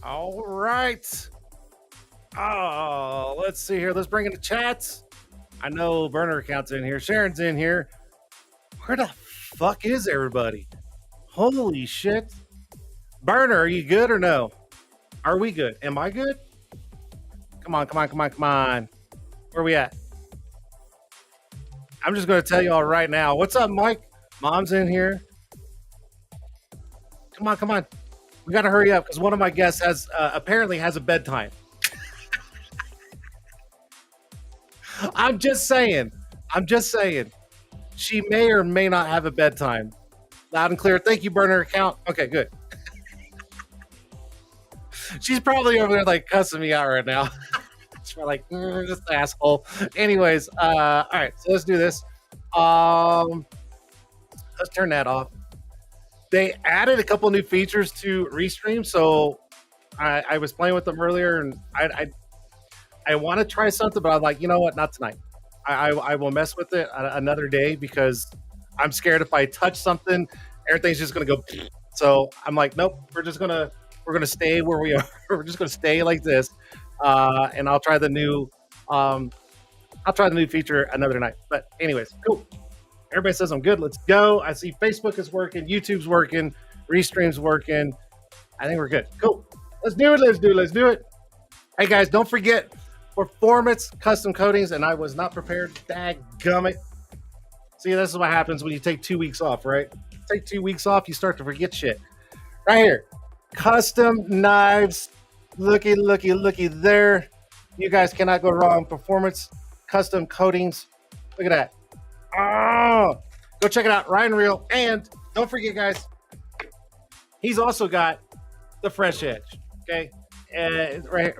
All right. Oh, let's see here. Let's bring in the chats. I know burner account's in here. Sharon's in here. Where the fuck is everybody? Holy shit. Burner, are you good or no? Are we good? Am I good? Come on, come on, come on, come on. Where we at? I'm just going to tell you all right now. What's up, Mike? Mom's in here. Come on, come on. We got to hurry up because one of my guests has apparently has a bedtime. I'm just saying. I'm just saying. She may or may not have a bedtime. Loud and clear. Thank you, burner account. Okay, good. She's probably over there like cussing me out right now. She's like, this asshole. Anyways, all right, so let's do this. Let's turn that off. They added a couple new features to Restream, so I was playing with them earlier, and I want to try something, but I'm like, you know what? Not tonight. I will mess with it another day because I'm scared if I touch something, everything's just gonna go. So I'm like, nope. We're gonna stay where we are. We're just gonna stay like this, and I'll try the new I'll try the new feature another night. But anyways, cool. Everybody says I'm good. Let's go. I see Facebook is working, YouTube's working, Restream's working. I think we're good. Cool. Let's do it. Let's do it. Hey guys, don't forget Performance Custom Coatings, and I was not prepared. Dadgummit. See, this is what happens when you take 2 weeks off, right? Take 2 weeks off, you start to forget shit. Right here. Custom knives. Looky there. You guys cannot go wrong. Performance Custom Coatings. Look at that. Oh, go check it out. Ryan Real. And don't forget, guys, he's also got the Fresh Edge. Okay. Right.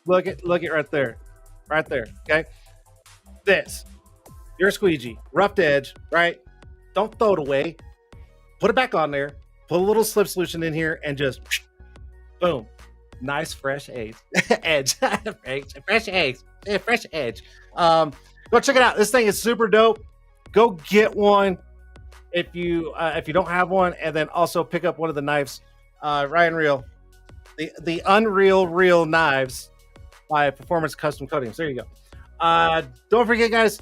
Look it right there. Right there. Okay. This. Your squeegee. Roughed edge, right? Don't throw it away. Put it back on there. Put a little slip solution in here and just boom. Nice fresh edge. Fresh eggs. Yeah, fresh edge. Go check it out. This thing is super dope. Go get one if you don't have one, and then also pick up one of the knives. Ryan Real, the Unreal Real knives by Performance Custom Coatings. There you go. Don't forget, guys,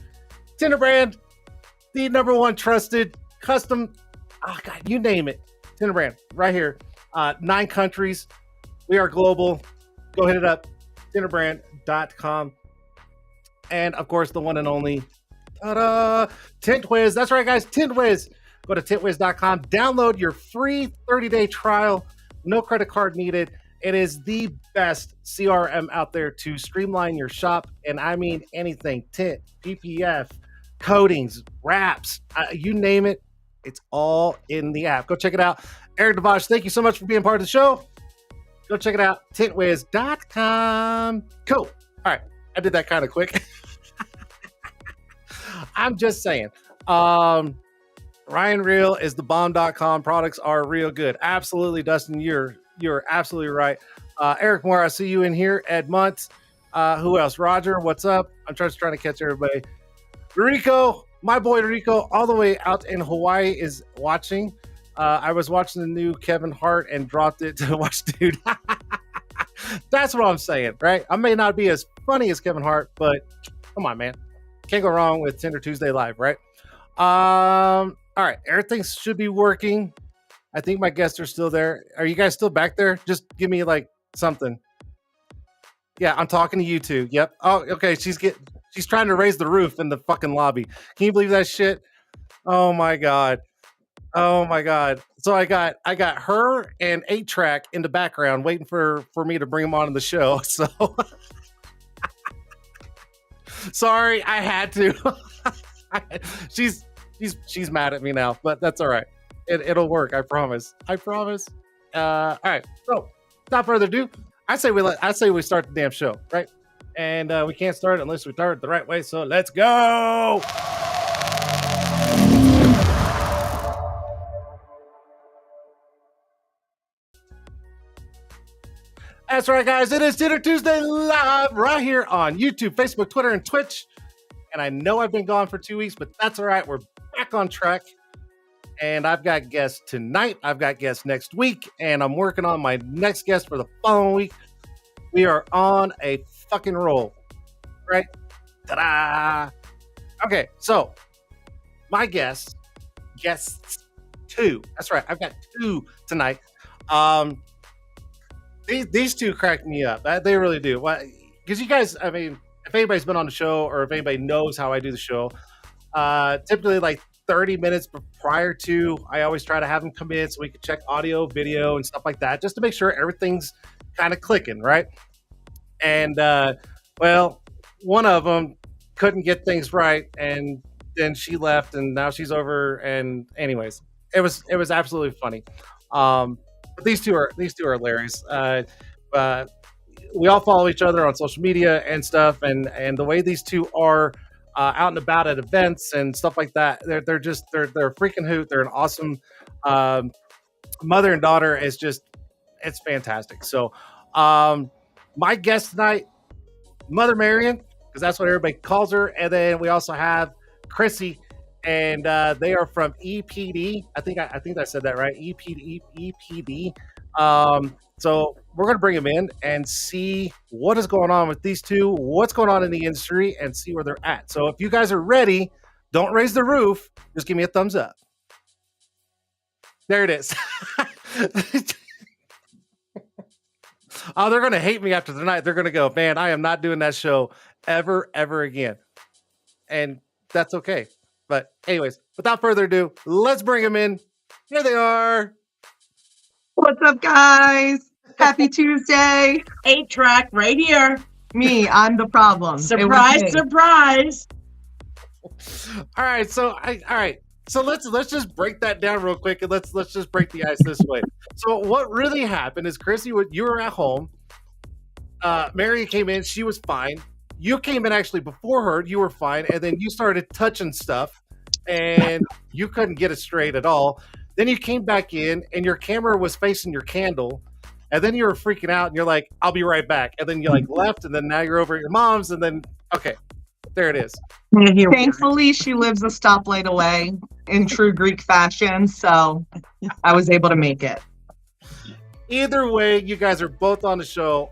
Tint'er brand, the #1 trusted custom. Oh God, you name it. Tint'er brand right here. 9 countries. We are global. Go hit it up. Tint'erbrand.com. And of course, the one and only TintWiz. That's right, guys. TintWiz. Go to tintwiz.com. Download your free 30-day trial. No credit card needed. It is the best CRM out there to streamline your shop. And I mean anything. Tint, PPF, coatings, wraps, you name it. It's all in the app. Go check it out. Eric DeVos, thank you so much for being part of the show. Go check it out. Tintwiz.com. Cool. All right. I did that kind of quick. I'm just saying. Ryan Real is the bomb.com. Products are real good. Absolutely, Dustin. You're absolutely right. Eric Moore, I see you in here. Ed Muntz. Who else? Roger, what's up? I'm trying to catch everybody. Rico, my boy Rico, all the way out in Hawaii is watching. I was watching the new Kevin Hart and dropped it to watch dude. That's what I'm saying, right? I may not be as funny as Kevin Hart, but come on, man. Can't go wrong with Tint'er Tuesday live, right? All right. Everything should be working. I think my guests are still there. Are you guys still back there? Just give me like something. Yeah, I'm talking to you two. Yep. Oh, okay. She's trying to raise the roof in the fucking lobby. Can you believe that shit? Oh my God. So I got her and 8-Track in the background waiting for me to bring them on the show. So sorry, I had to. She's mad at me now, but that's all right. It'll work. I promise. All right. So without further ado, I say we start the damn show, right? And we can't start unless we start it the right way. So let's go. That's right, guys. It is Tint'er Tuesday live right here on YouTube, Facebook, Twitter, and Twitch. And I know I've been gone for 2 weeks, but that's all right. We're back on track. And I've got guests tonight. I've got guests next week. And I'm working on my next guest for the following week. We are on a fucking roll. Right? Ta-da! Okay, so my guests 2. That's right. I've got 2 tonight. These 2 crack me up. They really do. Because you guys, I mean, if anybody's been on the show or if anybody knows how I do the show, typically like 30 minutes prior to, I always try to have them come in so we can check audio, video, and stuff like that, just to make sure everything's kind of clicking, right? And, well, one of them couldn't get things right, and then she left, and now she's over. And anyways, it was absolutely funny. But these two are hilarious. We all follow each other on social media and stuff, and the way these two are out and about at events and stuff like that, they're a freaking hoot. They're an awesome mother and daughter. It's fantastic. So my guest tonight, Mother Marian, because that's what everybody calls her, and then we also have Chrissy. And they are from EPD. I think I said that right. EPD. So we're going to bring them in and see what is going on with these two, what's going on in the industry, and see where they're at. So if you guys are ready, don't raise the roof. Just give me a thumbs up. There it is. Oh, they're going to hate me after tonight. They're going to go, man, I am not doing that show ever again. And that's okay. But anyways, without further ado, let's bring them in. Here they are. What's up, guys? Happy Tuesday. 8-track right here. Me, I'm the problem. Surprise, surprise. All right, so So let's just break that down real quick, and let's just break the ice this way. So what really happened is, Chrissy, you were at home. Marian came in, she was fine. You came in actually before her, you were fine, and then you started touching stuff, and you couldn't get it straight at all. Then you came back in, and your camera was facing your candle, and then you were freaking out, and you're like, "I'll be right back," and then you like left, and then now you're over at your mom's, and then okay, there it is. Thankfully, she lives a stoplight away in true Greek fashion, so I was able to make it. Either way, you guys are both on the show.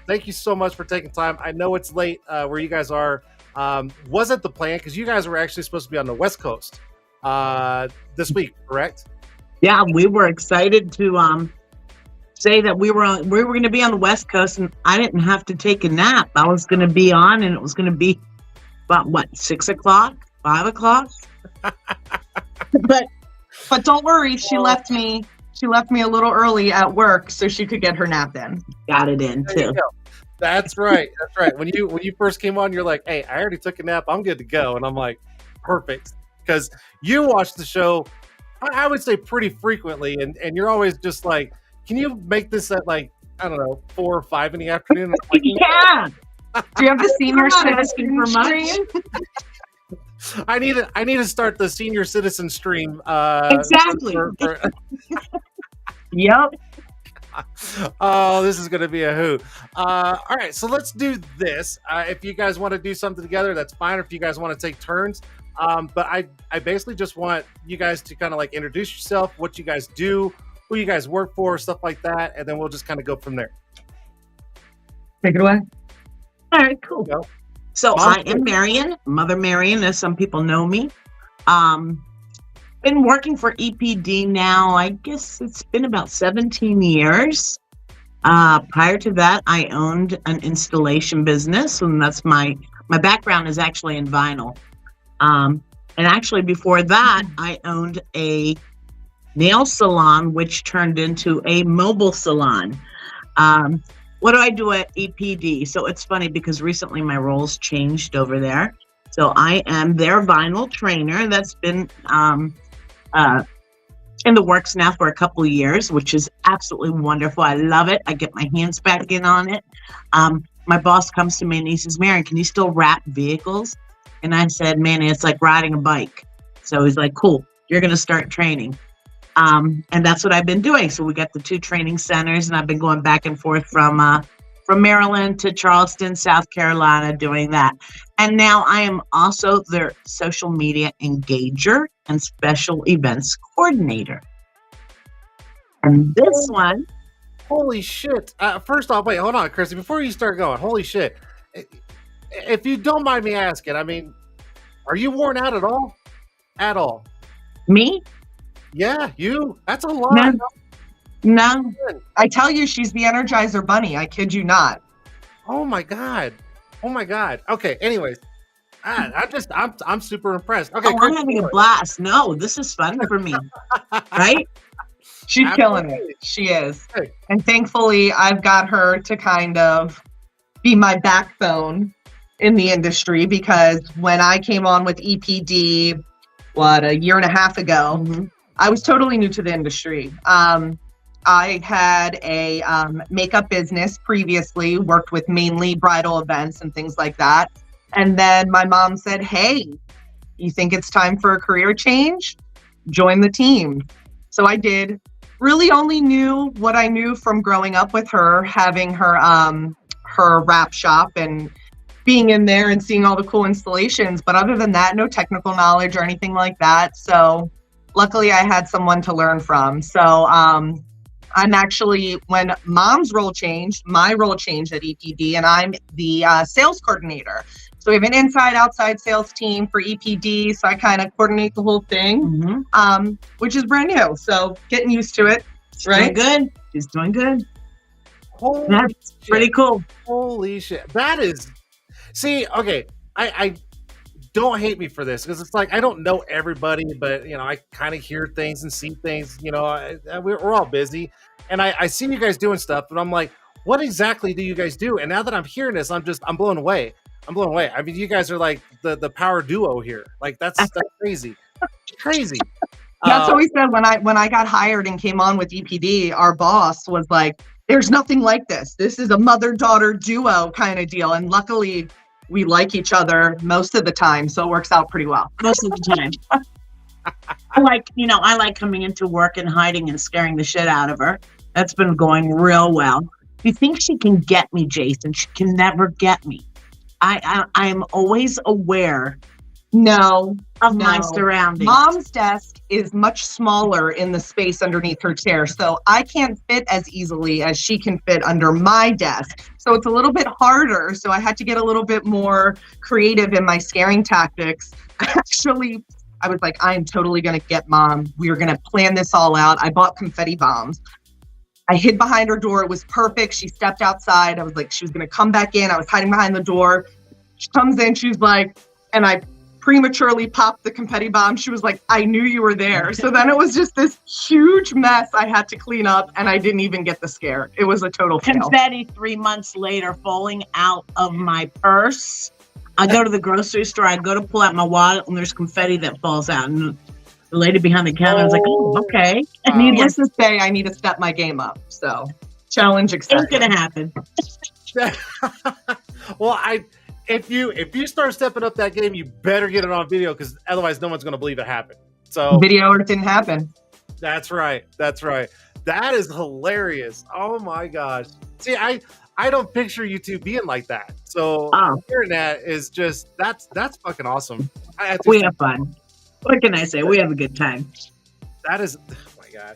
Thank you so much for taking time. I know it's late where you guys are. Wasn't the plan, because you guys were actually supposed to be on the West Coast this week, correct? Yeah, we were excited to say that we were going to be on the West Coast, and I didn't have to take a nap. I was going to be on, and it was going to be about what, 6 o'clock, 5 o'clock. But don't worry, she left me a little early at work so she could get her nap in. Got it in too. That's right. That's right. When you first came on, you're like, "Hey, I already took a nap. I'm good to go." And I'm like, "Perfect," because you watch the show, I would say pretty frequently, and you're always just like, "Can you make this at like, I don't know, 4 or 5 in the afternoon?" Like, yeah. Do you have the senior citizen for stream? I need to start the senior citizen stream. Exactly. Yep. Oh, this is going to be a hoot. All right, so let's do this. If you guys want to do something together, that's fine. Or if you guys want to take turns. But I basically just want you guys to kind of like introduce yourself, what you guys do, who you guys work for, stuff like that. And then we'll just kind of go from there. Take it away. All right, cool. So I am Marian, Mother Marian, as some people know me. Been working for EPD now, I guess it's been about 17 years. Prior to that, I owned an installation business, and that's my background is actually in vinyl. And actually before that, I owned a nail salon, which turned into a mobile salon. What do I do at EPD? So it's funny because recently my roles changed over there. So I am their vinyl trainer. That's been in the works now for a couple of years, which is absolutely wonderful. I love it. I get my hands back in on it. My boss comes to me and he says, "Marian, can you still wrap vehicles?" And I said, "Man, it's like riding a bike." So he's like, "Cool, you're going to start training." And that's what I've been doing. So we got the 2 training centers, and I've been going back and forth from Maryland to Charleston, South Carolina, doing that. And now I am also their social media engager and special events coordinator. And this one. Holy shit. First off, wait, hold on, Chrissy, before you start going, holy shit. If you don't mind me asking, I mean, are you worn out at all? At all? Me? Yeah, you. That's a lot. No. I tell you, she's the Energizer Bunny. I kid you not. Oh my god. Okay. Anyways, I'm super impressed. Okay, I'm having a blast. No, this is fun for me. Right? She's killing it. She is. Hey. And thankfully, I've got her to kind of be my backbone in the industry, because when I came on with EPD, a year and a half ago, I was totally new to the industry. I had a makeup business previously, worked with mainly bridal events and things like that. And then my mom said, "Hey, you think it's time for a career change? Join the team." So I did. Really only knew what I knew from growing up with her, having her wrap shop and being in there and seeing all the cool installations. But other than that, no technical knowledge or anything like that. So luckily I had someone to learn from. So I'm actually, when Mom's role changed, my role changed at EPD, and I'm the sales coordinator. So we have an inside outside sales team for EPD. So I kind of coordinate the whole thing, which is brand new. So getting used to it. She's right? doing good. She's doing good. Holy That's shit. pretty cool. Holy shit. That is, see, okay. I don't hate me for this because it's like I don't know everybody, but I kind of hear things and see things. We're all busy, and I see you guys doing stuff, but I'm like, what exactly do you guys do? And now that I'm hearing this, I'm blown away. I'm blown away. I mean, you guys are like the power duo here. Like that's crazy, crazy. That's what we said when I got hired and came on with EPD. Our boss was like, "There's nothing like this. This is a mother-daughter duo kind of deal." And luckily, we like each other most of the time, so it works out pretty well. Most of the time. I like coming into work and hiding and scaring the shit out of her. That's been going real well. You think she can get me, Jason? She can never get me. I'm always aware of my surroundings. Mom's desk is much smaller in the space underneath her chair, so I can't fit as easily as she can fit under my desk. So it's a little bit harder. So I had to get a little bit more creative in my scaring tactics. I was like, I am totally going to get Mom. We are going to plan this all out. I bought confetti bombs. I hid behind her door. It was perfect. She stepped outside. I was like, she was going to come back in. I was hiding behind the door. She comes in. She's like, and I prematurely popped the confetti bomb. She was like, I knew you were there. So then it was just this huge mess I had to clean up, and I didn't even get the scare. It was a total fail. Confetti 3 months later falling out of my purse. I go to the grocery store. I go to pull out my wallet, and there's confetti that falls out. And the lady behind the counter was like, "Oh, okay." Needless to say, I need to step my game up. So challenge accepted. Ain't gonna happen. Well, if you start stepping up that game, you better get it on video because otherwise no one's going to believe it happened. So video or it didn't happen. That's right. That is hilarious. Oh my gosh. See, I don't picture you two being like that. So hearing that is just that's fucking awesome. We have fun. What can I say? We have a good time. That is, oh my gosh.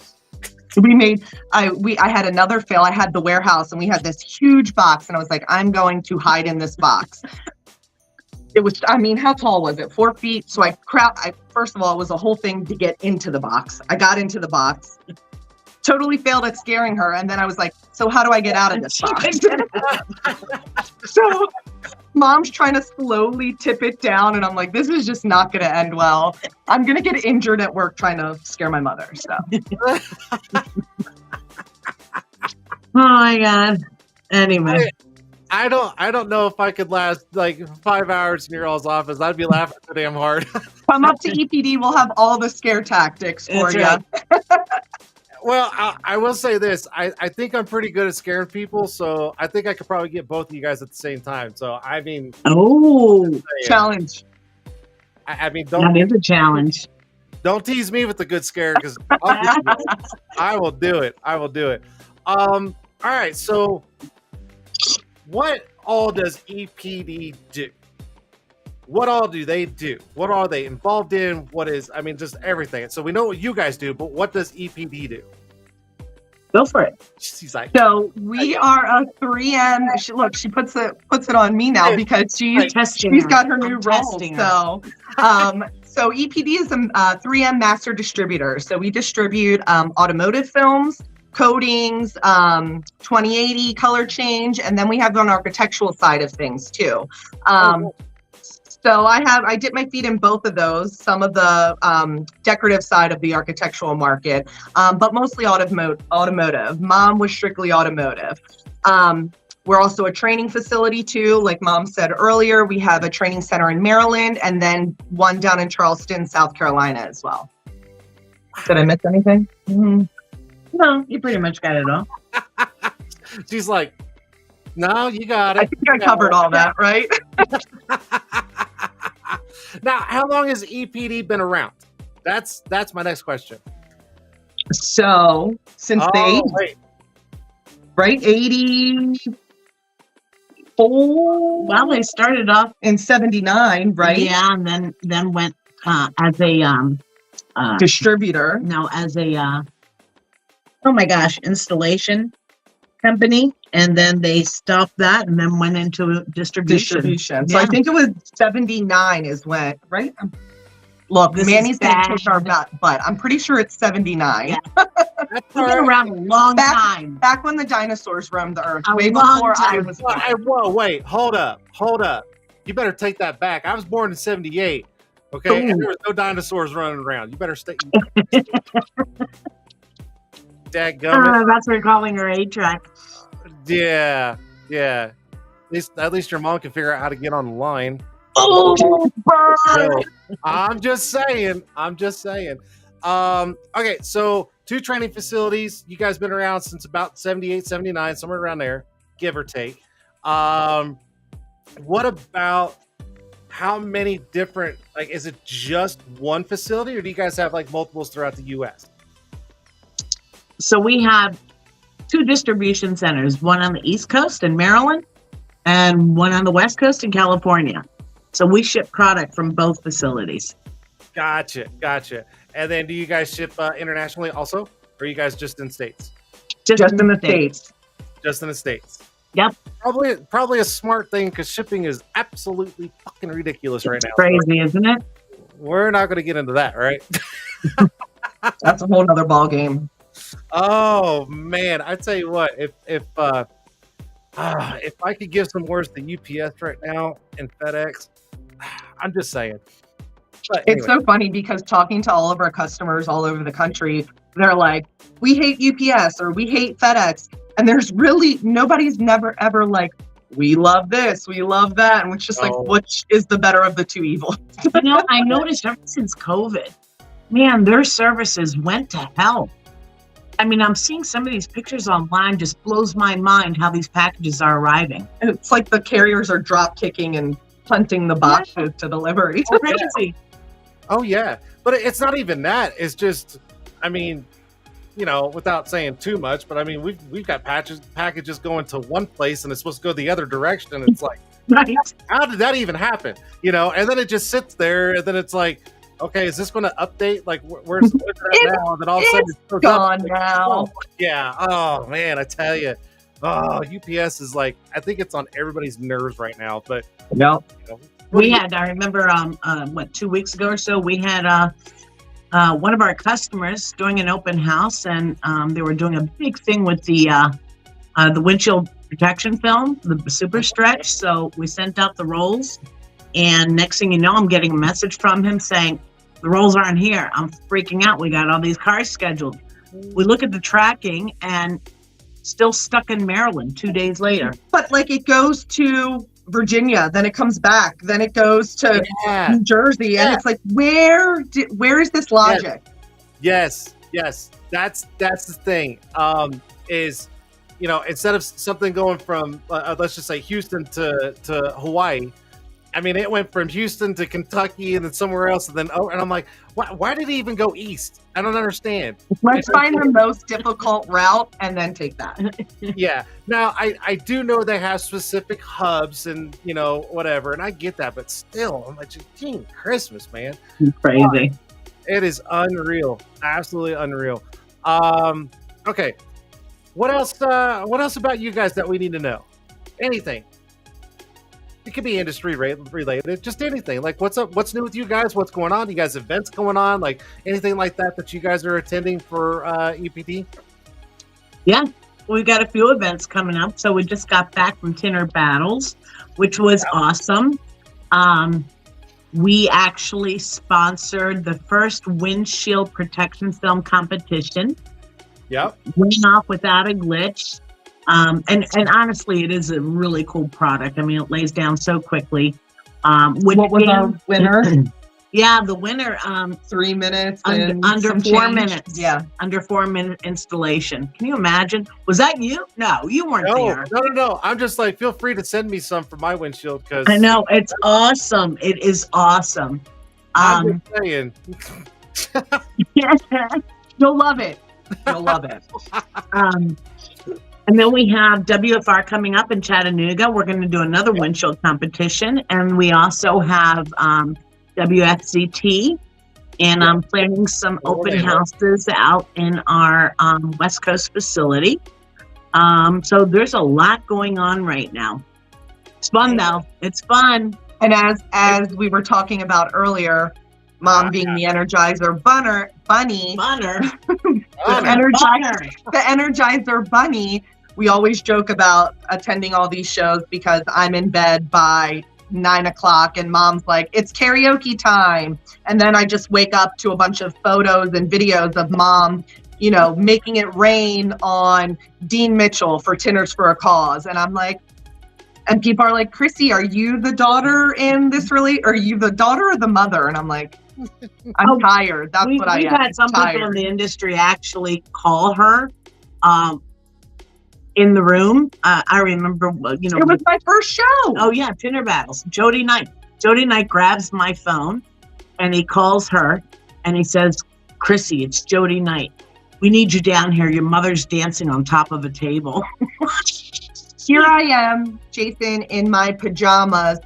I had another fail. I had the warehouse and we had this huge box and I was like, I'm going to hide in this box. It was, how tall was it? 4 feet. So first of all, it was a whole thing to get into the box. I got into the box, totally failed at scaring her. And then I was like, so how do I get out of this box? So Mom's trying to slowly tip it down. And I'm like, this is just not going to end well. I'm going to get injured at work trying to scare my mother. So. Oh my God. Anyway. I don't know if I could last like 5 hours in your all's office. I'd be laughing so damn hard. Come up to EPD. We'll have all the scare tactics for you. Right. Well, I will say this. I think I'm pretty good at scaring people, so I think I could probably get both of you guys at the same time. So, Challenge. That is a challenge. Don't tease me with the good scare because I will do it. All right. So, what all does EPD do? What all do they do? What are they involved in? Just everything. So we know what you guys do, but what does EPD do? Go for it. She's like, so we are a 3M. She puts it on me now because she's got her new role. So EPD is a 3M master distributor. So we distribute automotive films, coatings, 2080 color change, and then we have on architectural side of things too. So I dip my feet in both of those, some of the decorative side of the architectural market, but mostly automotive. Mom was strictly automotive. We're also a training facility too. Like Mom said earlier, we have a training center in Maryland and then one down in Charleston, South Carolina as well. Did I miss anything? Mm-hmm. No, you pretty much got it all. She's like, no, you got it. I think I covered all that, right? Now, how long has EPD been around? That's my next question. So since the 84. Well, they started off in 79, right? Yeah, and then went as a distributor. No, as a oh my gosh, installation company. And then they stopped that and then went into distribution. So I think it was 79 is when, right? Look, This Manny's is going to bad. kick our butt, but I'm pretty sure it's 79. Yeah. That's We've all been right. around a long Back- time. Back when the dinosaurs roamed the earth, A way long before I time. was born. Whoa, wait, hold up. You better take that back. I was born in 78. Okay, and there was no dinosaurs running around. You better stay. Dadgummit. That's what we're calling her A-track. Yeah. At least your mom can figure out how to get online. Oh, So, I'm just saying. Okay, so 2 training facilities. You guys been around since about 78, 79, somewhere around there, give or take. What about how many different, like, is it just one facility or do you guys have like multiples throughout the US? So we have 2 distribution centers, one on the East Coast in Maryland and one on the West Coast in California. So we ship product from both facilities. Gotcha. And then do you guys ship internationally also? Or are you guys just in States? Just in the States. Just in the States. Yep. Probably a smart thing because shipping is absolutely fucking ridiculous right now. Crazy, isn't it? We're not going to get into that, right? That's a whole nother ball game. Oh man, I tell you what, if I could give some words to UPS right now and FedEx, I'm just saying. But It's anyway. so funny because talking to all of our customers all over the country, they're like, we hate UPS or we hate FedEx. And there's really, nobody's never ever like, we love this, we love that. And it's just like, Oh. which is the better of the two evils? I noticed ever since COVID, man, their services went to hell. I mean, I'm seeing some of these pictures online, just blows my mind how these packages are arriving. It's like the carriers are drop kicking and punting the boxes to delivery. Crazy. Oh yeah, but it's not even that. It's just, I mean, without saying too much, but I mean, we've got packages going to one place and it's supposed to go the other direction. And it's like, Right. how did that even happen? And then it just sits there, and then it's like, okay, is this going to update? Like, where's it at now? And then all of a sudden, it shows Gone up, like, now. oh, yeah. Oh man, I tell you, UPS is like, I think it's on everybody's nerves right now. But No. I remember, 2 weeks ago or so, we had one of our customers doing an open house, and they were doing a big thing with the windshield protection film, the super stretch. So we sent out the rolls, and next thing you know, I'm getting a message from him saying, the rolls aren't here. I'm freaking out. We got all these cars scheduled. We look at the tracking and still stuck in Maryland 2 days later. But like it goes to Virginia, then it comes back, then it goes to yeah, New Jersey, and it's like, where is this logic? yes, that's the thing. Is instead of something going from let's just say Houston to Hawaii. I mean, it went from Houston to Kentucky and then somewhere else, and then and I'm like, why did it even go east? I don't understand. Let's find the most difficult route and then take that. Yeah. Now I do know they have specific hubs and whatever, and I get that, but still, I'm like, dang, Christmas, man. Crazy. It is unreal, absolutely unreal. Okay, what else about you guys that we need to know? Anything. It could be industry related, just anything. Like, what's up? What's new with you guys? What's going on? You guys events going on? Like anything like that you guys are attending for EPD? Yeah, we've got a few events coming up. So we just got back from Tint'er Battles, which was awesome. We actually sponsored the first windshield protection film competition. Yep. Went off without a glitch. And honestly, it is a really cool product. I mean, it lays down so quickly. What was our winner? Yeah, the winner. 3 minutes Under some 4 change. minutes. Yeah. Under 4 minute installation. Can you imagine? Was that you? No, you weren't there. No. I'm just like, feel free to send me some for my windshield because I know, it's awesome. It is awesome. I'm just saying. You'll love it. You'll love it. And then we have WFR coming up in Chattanooga. We're going to do another windshield competition. And we also have WFCT And I'm planning some open houses out in our West Coast facility. So there's a lot going on right now. It's fun though. It's fun. And as we were talking about earlier, Mom being the Energizer bunny, the Energizer bunny. We always joke about attending all these shows because I'm in bed by 9 o'clock and Mom's like, it's karaoke time. And then I just wake up to a bunch of photos and videos of Mom, you know, making it rain on Dean Mitchell for Tint'ers for a Cause. And I'm like, and people are like, Chrissy, are you the daughter in this really? Are you the daughter or the mother? And I'm like, I'm tired. That's what I am. We've had some people in the industry actually call her in the room. I remember, you know. It was my first show. Oh, yeah, Tint'er Battles. Jody Knight. Jody Knight grabs my phone and he calls her and he says, Chrissy, it's Jody Knight. We need you down here. Your mother's dancing on top of a table. Here I am, Jason, in my pajamas,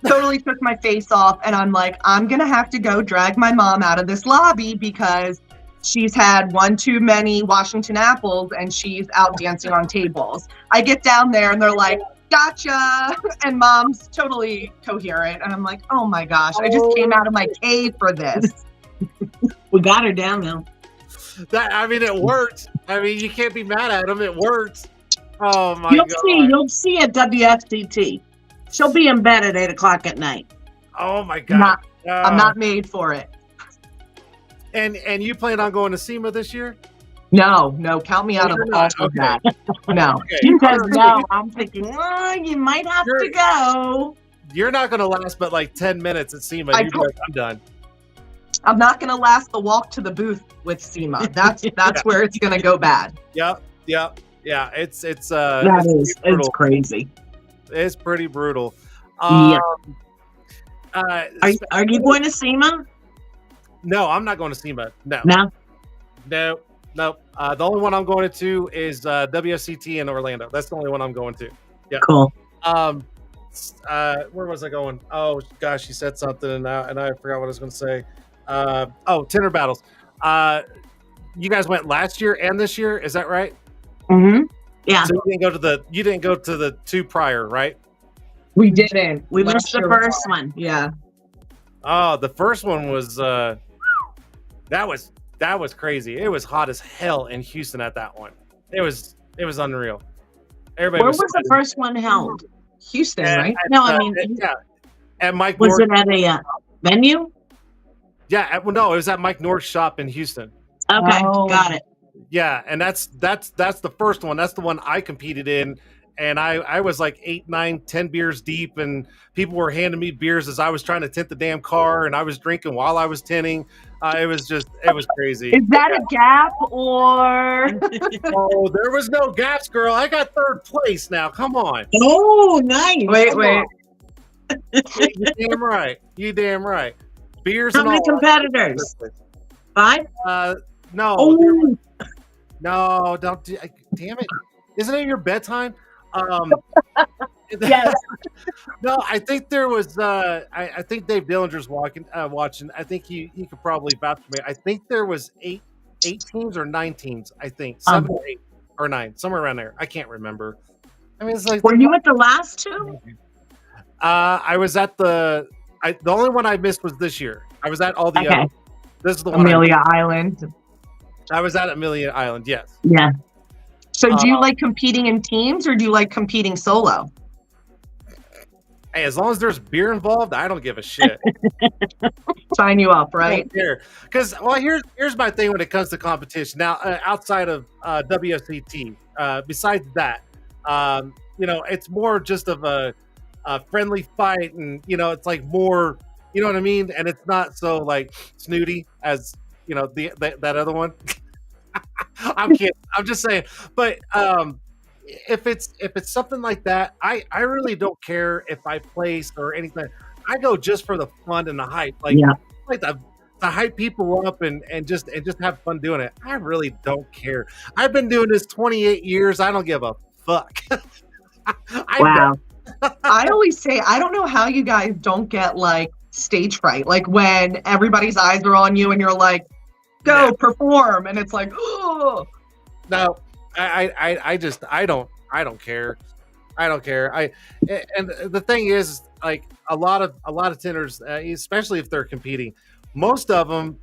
totally took my face off, and I'm like, I'm going to have to go drag my mom out of this lobby because she's had one too many Washington apples, and she's out dancing on tables. I get down there, and they're like, gotcha, and Mom's totally coherent, and I'm like, oh my gosh, I just came out of my cave for this. We got her down now. It worked. I mean, you can't be mad at them. It worked. Oh my God. You'll see at WFCT. She'll be in bed at 8 o'clock at night. Oh my God. I'm not made for it. And you plan on going to SEMA this year? No, count me out of all of that. No. Okay. She says no. I'm thinking, you might have to go. You're not going to last but like 10 minutes at SEMA. I'm done. I'm not going to last the walk to the booth with SEMA. That's where it's going to go bad. Yep. Yeah, it's crazy. It's pretty brutal. Are you going to SEMA? No, I'm not going to SEMA. No. The only one I'm going to is WSCT in Orlando. That's the only one I'm going to. Yeah. Cool. Where was I going? Oh gosh, you said something and I forgot what I was going to say. Tint'er Battles. You guys went last year and this year, is that right? Mm-hmm. Yeah. So you didn't go to the two prior, right? We didn't. We missed the first one. Yeah. Oh, the first one was that was crazy. It was hot as hell in Houston at that one. It was unreal. Everybody. Where was the first one held? Houston, right? At Mike. Was it at a venue? Yeah. No, it was at Mike North's shop in Houston. Okay, got it. Yeah, and that's the first one. That's the one I competed in, and I was like 8, 9, 10 beers deep, and people were handing me beers as I was trying to tint the damn car, and I was drinking while I was tinting. It was crazy. Is that a gap or? Oh, there was no gaps, girl. I got third place now. Come on. Oh, nice. Wait. You damn right. Beers. How many competitors? 5? No. Oh. No, don't. Damn it! Isn't it your bedtime? Yes. No, I think there was. I think Dave Dillinger's watching. I think he could probably vouch for me. I think there was 8 teams or 9 teams. I think 7 or 8 or 9, somewhere around there. I can't remember. I mean, it's like. Were you at the last 2? I was at the only one I missed was this year. I was at all the others. This is the one. Amelia Island. I was at Amelia Island. Yes. Yeah. So do you like competing in teams or do you like competing solo? Hey, as long as there's beer involved, I don't give a shit. Sign you up, right? Because here's my thing when it comes to competition. Now, outside of WSCT, besides that, it's more just of a friendly fight, and it's like more, you know what I mean, and it's not so like snooty as that other one. I'm kidding. I'm just saying, but if it's something like that, I really don't care if I place or anything. I go just for the fun and the hype, like to hype people up and just have fun doing it. I really don't care. I've been doing this 28 years. I don't give a fuck. Wow. I always say, I don't know how you guys don't get like stage fright. Like when everybody's eyes are on you and you're like, go perform. And it's like, oh. No, I don't care. I don't care. And the thing is, like a lot of tinters, especially if they're competing, most of them,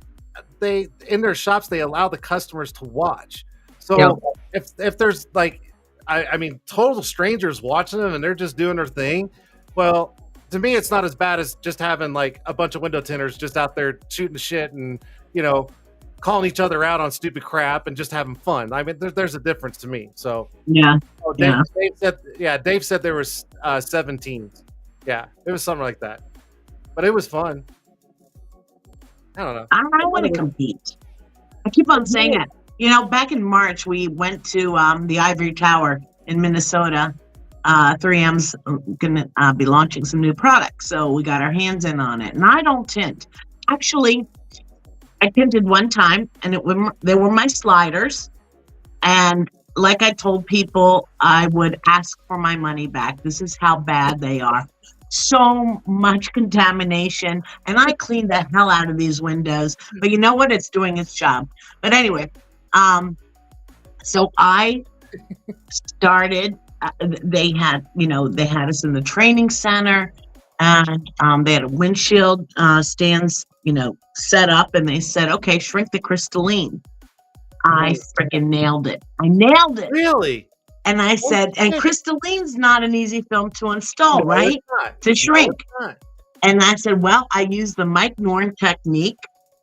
they in their shops they allow the customers to watch. So if there's like, I mean, total strangers watching them and they're just doing their thing, well, to me, it's not as bad as just having like a bunch of window tinters just out there shooting shit and calling each other out on stupid crap and just having fun. I mean, there's a difference to me. So Dave said there was 17. Yeah, it was something like that, but it was fun. I don't know. I want to compete. I keep on saying it. Back in March, we went to the Ivory Tower in Minnesota. 3M's going to be launching some new products, so we got our hands in on it. And I don't tint. Actually, I tinted one time, and they were my sliders. And like I told people, I would ask for my money back. This is how bad they are. So much contamination, and I cleaned the hell out of these windows. But you know what? It's doing its job. But anyway, so I started. They had us in the training center, and they had a windshield stands, set up, and they said, "Okay, shrink the crystalline." I freaking nailed it. I nailed it. Really? And I said, and crystalline's not an easy film to install, right? To shrink. And I said, well, I used the Mike Norn technique,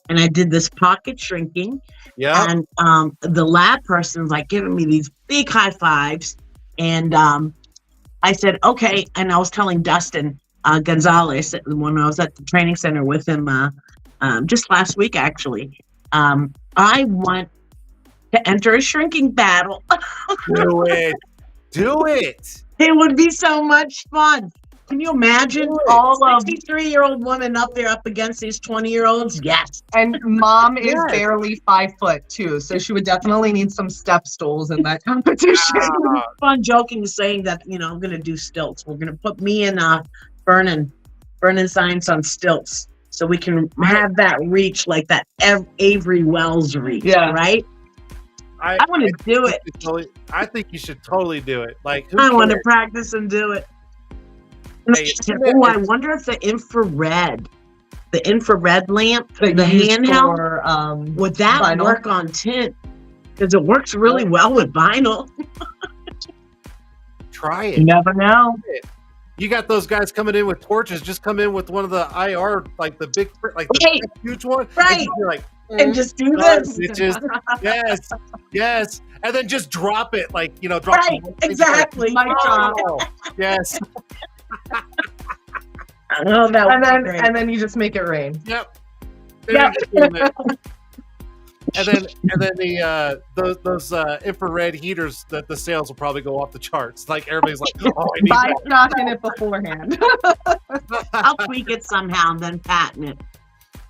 and I did this pocket shrinking. Yeah. And the lab person's like giving me these big high fives. And I said, okay. And I was telling Dustin Gonzalez when I was at the training center with him just last week, actually, I want to enter a shrinking battle. Do it. Do it. It would be so much fun. Can you imagine all of 63-year-old women up there up against these 20-year-olds? Yes. And Mom is barely 5 foot too, so she would definitely need some step stools in that competition. Fun joking saying that, I'm going to do stilts. We're going to put me and Vernon Science on stilts so we can have that reach like that Avery Wells reach, right? I want to do it. I think you should totally do it. Like, I want to practice and do it. Hey, I wonder if the infrared lamp, the handheld, would that vinyl work on tint? Because it works really well with vinyl. Try it. You never know. it. You got those guys coming in with torches. Just come in with one of the IR, like the big, like the huge one. Right. And you're like, and just do this. Yes, yes. And then just drop it, like, you know, drop right, exactly. Yes. Oh, that and then you just make it rain. Yep. Yep. And then the those infrared heaters, that the sales will probably go off the charts. Like everybody's like, oh, I need By that. stocking it beforehand. I'll tweak it somehow and then patent it.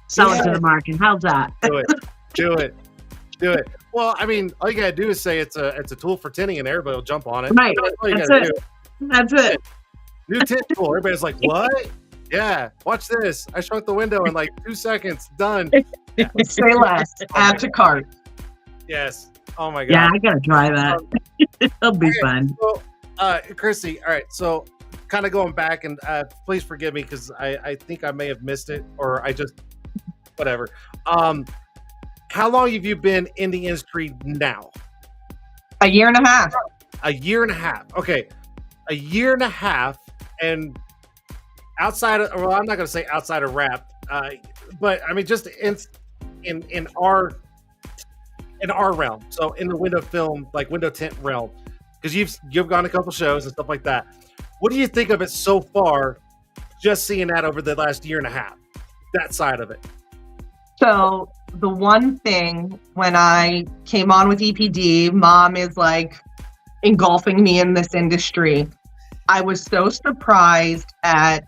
Sell it to the market. How's that? Do it. Well, I mean, all you gotta do is say it's a tool for tinting, and everybody will jump on it. Right. That's all you That's gotta it. do. That's it. New tint tool. Everybody's like, what? Yeah. Watch this. I shrunk the window in like 2 seconds. Done. Say less. Add to cart. Yes. Oh my god. Yeah, I gotta try that. It'll be fun. So, Chrissy, all right. So, kind of going back, and please forgive me because I think I may have missed it, or I just whatever. How long have you been in the industry now? A year and a half. A year and a half. Okay, a year and a half, and outside of, well, I'm not going to say outside of rap, but I mean just in our realm. So in the window film, like window tint realm, because you've gone to a couple shows and stuff like that. What do you think of it so far? Just seeing that over the last year and a half, that side of it. So the one thing when I came on with EPD, Mom is like engulfing me in this industry. I was so surprised at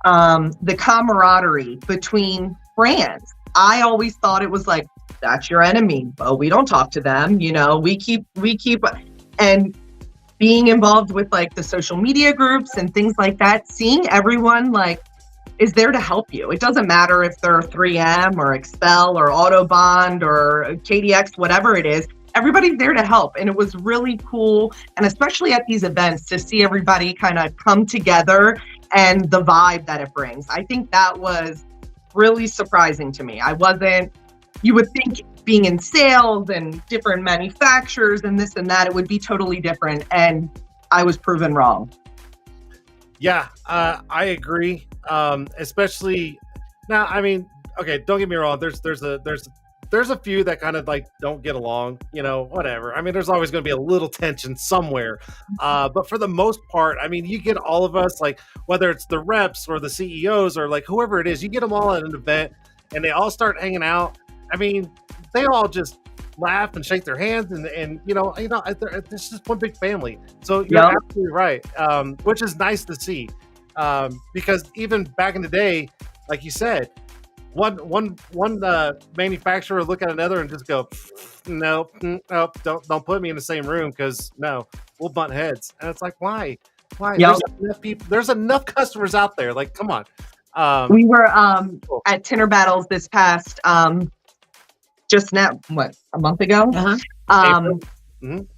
the camaraderie between brands. I always thought it was like, that's your enemy. Oh, we don't talk to them. You know, we keep, and being involved with like the social media groups and things like that, seeing everyone like is there to help you. It doesn't matter if they're 3M or Excel or Autobond or KDX, whatever it is. Everybody's there to help. And it was really cool. And especially at these events, to see everybody kind of come together and the vibe that it brings. I think that was really surprising to me. You would think being in sales and different manufacturers and this and that, it would be totally different. And I was proven wrong. Yeah, I agree. Especially now, I mean, okay, don't get me wrong. There's a few that kind of like don't get along, whatever. I mean, there's always going to be a little tension somewhere. But for the most part, I mean, you get all of us, like whether it's the reps or the CEOs or like whoever it is, you get them all at an event and they all start hanging out. I mean, they all just laugh and shake their hands and it's just one big family. So you're absolutely right, which is nice to see, because even back in the day, like you said, one manufacturer look at another and just go, nope, don't put me in the same room because no, we'll butt heads. And it's like, why? Yep. There's enough people, there's enough customers out there. Like, come on. We were at Tint'er Battles this past just now, a month ago?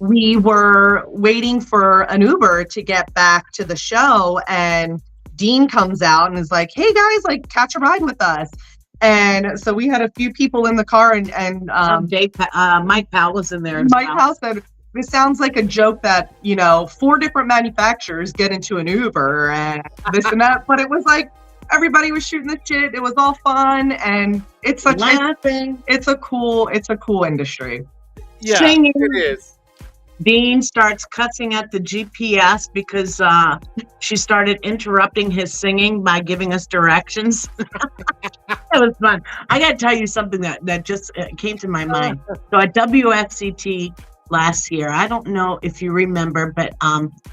We were waiting for an Uber to get back to the show, and Dean comes out and is like, hey guys, like catch a ride with us. And so we had a few people in the car and Mike Powell was in there. Mike Powell said, this sounds like a joke that, 4 different manufacturers get into an Uber and this and that, but it was like, everybody was shooting the shit. It was all fun, and it's such laughing. It's a cool industry. Yeah, Singing. it is. Dean starts cussing at the GPS because she started interrupting his singing by giving us directions. It was fun. I got to tell you something that just came to my mind. So at WSCT last year, I don't know if you remember, but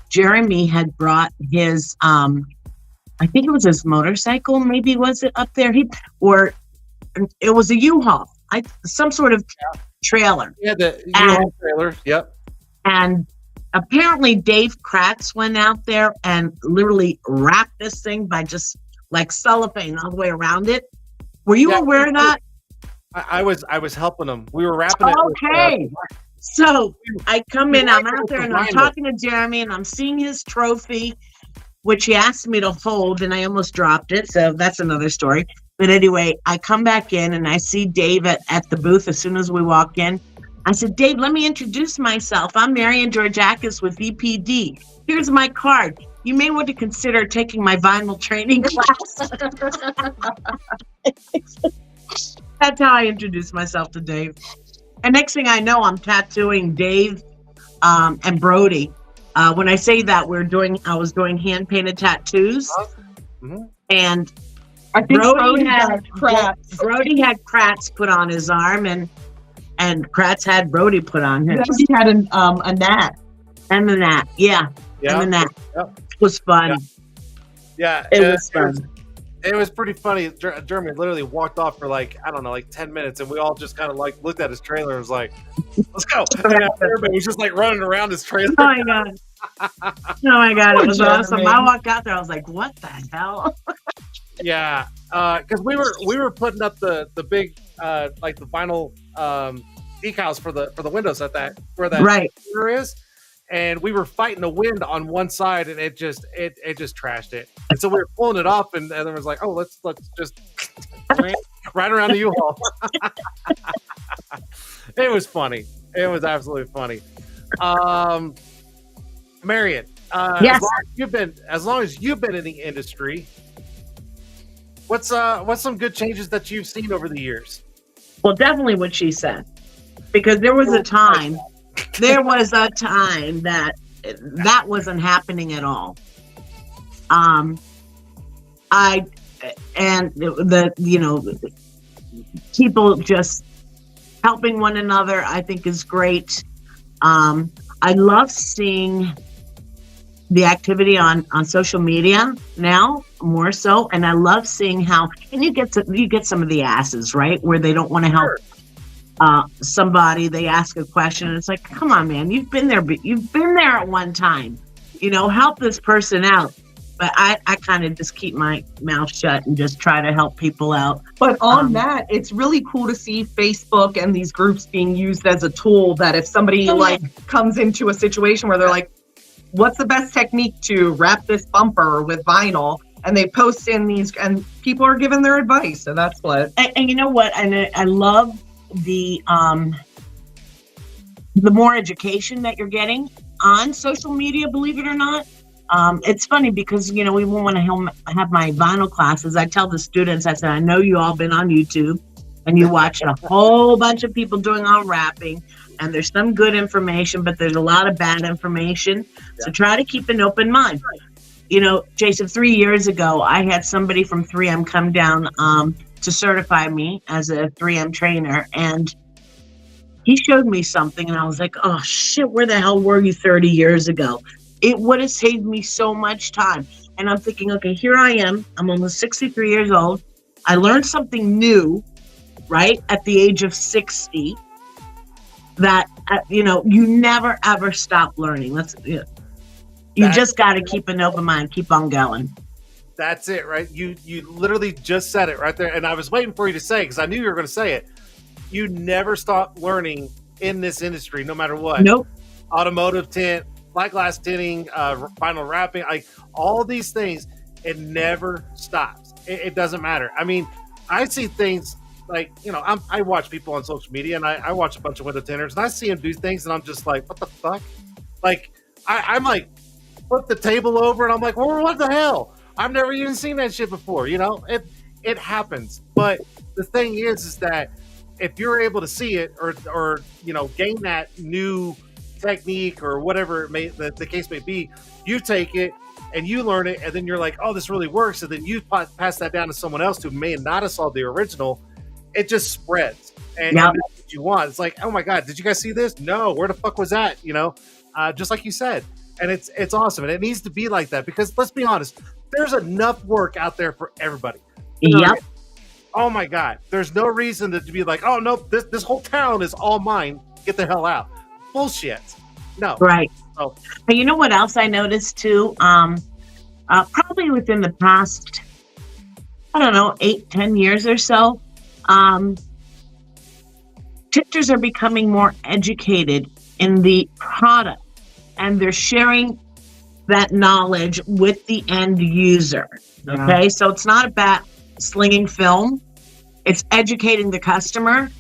Jeremy had brought his I think it was his motorcycle, maybe was it up there? Or it was a U-Haul, some sort of trailer. Yeah, the U-Haul trailer. Yep. And apparently Dave Kratz went out there and literally wrapped this thing by just like cellophane all the way around it. Were you aware of that? I was helping him. We were wrapping it. Okay. So I come in, I'm out there and I'm talking to Jeremy and I'm seeing his trophy, which he asked me to hold, and I almost dropped it. So that's another story. But anyway, I come back in and I see Dave at the booth as soon as we walk in. I said, Dave, let me introduce myself. I'm Marian Giorgakis with EPD. Here's my card. You may want to consider taking my vinyl training class. That's how I introduced myself to Dave. And next thing I know, I'm tattooing Dave and Brody. When I say that, I was doing hand painted tattoos, and I think Brody had Kratz put on his arm, and Kratz had Brody put on his. He had a gnat. And the gnat, yeah. And the gnat. Yep. It was fun. Yeah, it was fun. It was pretty funny. Jeremy literally walked off for like 10 minutes, and we all just kind of like looked at his trailer and was like, let's go. And everybody was just like running around his trailer. Oh my God. It was awesome. I walked out there, I was like, what the hell? Yeah. Because we were putting up the big like the vinyl decals for the windows at that where that computer is. And we were fighting the wind on one side, and it just trashed it. And so we were pulling it off, and then it was like, oh, let's just right around the U-Haul. It was funny. It was absolutely funny. Marian, yes. as long as you've been in the industry, what's some good changes that you've seen over the years? Well, definitely what she said, because there was a time that wasn't happening at all. People just helping one another, I think, is great. I love seeing the activity on social media now more so, and I love seeing how, and you get some of the asses, right, where they don't want to help somebody. They ask a question, and it's like, come on, man, you've been there at one time, help this person out. But I kind of just keep my mouth shut and just try to help people out. But on that, it's really cool to see Facebook and these groups being used as a tool that if somebody comes into a situation where they're like, what's the best technique to wrap this bumper with vinyl? And they post in these and people are giving their advice. So that's what. And you know what? And I love the more education that you're getting on social media, believe it or not. It's funny because, you know, we want to have my vinyl classes. I tell the students, I said, I know you all been on YouTube and you watch a whole bunch of people doing all wrapping, and there's some good information, but there's a lot of bad information. Yeah. So try to keep an open mind. You know, Jason, 3 years ago, I had somebody from 3M come down to certify me as a 3M trainer, and he showed me something, and I was like, oh, shit, where the hell were you 30 years ago? It would have saved me so much time. And I'm thinking, okay, here I am. I'm almost 63 years old. I learned something new, right, at the age of 60 that, you know, you never, ever stop learning. You just got to keep an open mind, keep on going. That's it, right? You literally just said it right there. And I was waiting for you to say it because I knew you were going to say it. You never stop learning in this industry, no matter what. Nope. Automotive tint, flat glass tinting, vinyl wrapping, like all these things, it never stops. It doesn't matter. I mean, I see things like, you know, I watch people on social media, and I watch a bunch of window tinters, and I see them do things, and I'm just like, what the fuck? Like, I'm like, flip the table over, and I'm like, well, what the hell? I've never even seen that shit before. You know, it happens. But the thing is that if you're able to see it or you know, gain that new technique or whatever it may the case may be, you take it and you learn it, and then you're like, oh, this really works, and then you pass that down to someone else who may not have saw the original. It just spreads, and that's what you want. It's like, oh my god, did you guys see this? No, where the fuck was that? You know, just like you said. And it's awesome, and it needs to be like that, because let's be honest, there's enough work out there for everybody. Yep. Oh my god, there's no reason to be like, oh no, this whole town is all mine, get the hell out. Bullshit. No. Right. So, but you know what else I noticed too? Probably within the past, I don't know, 8-10 years or so, tinters are becoming more educated in the product, and they're sharing that knowledge with the end user. Okay, so it's not about slinging film; it's educating the customer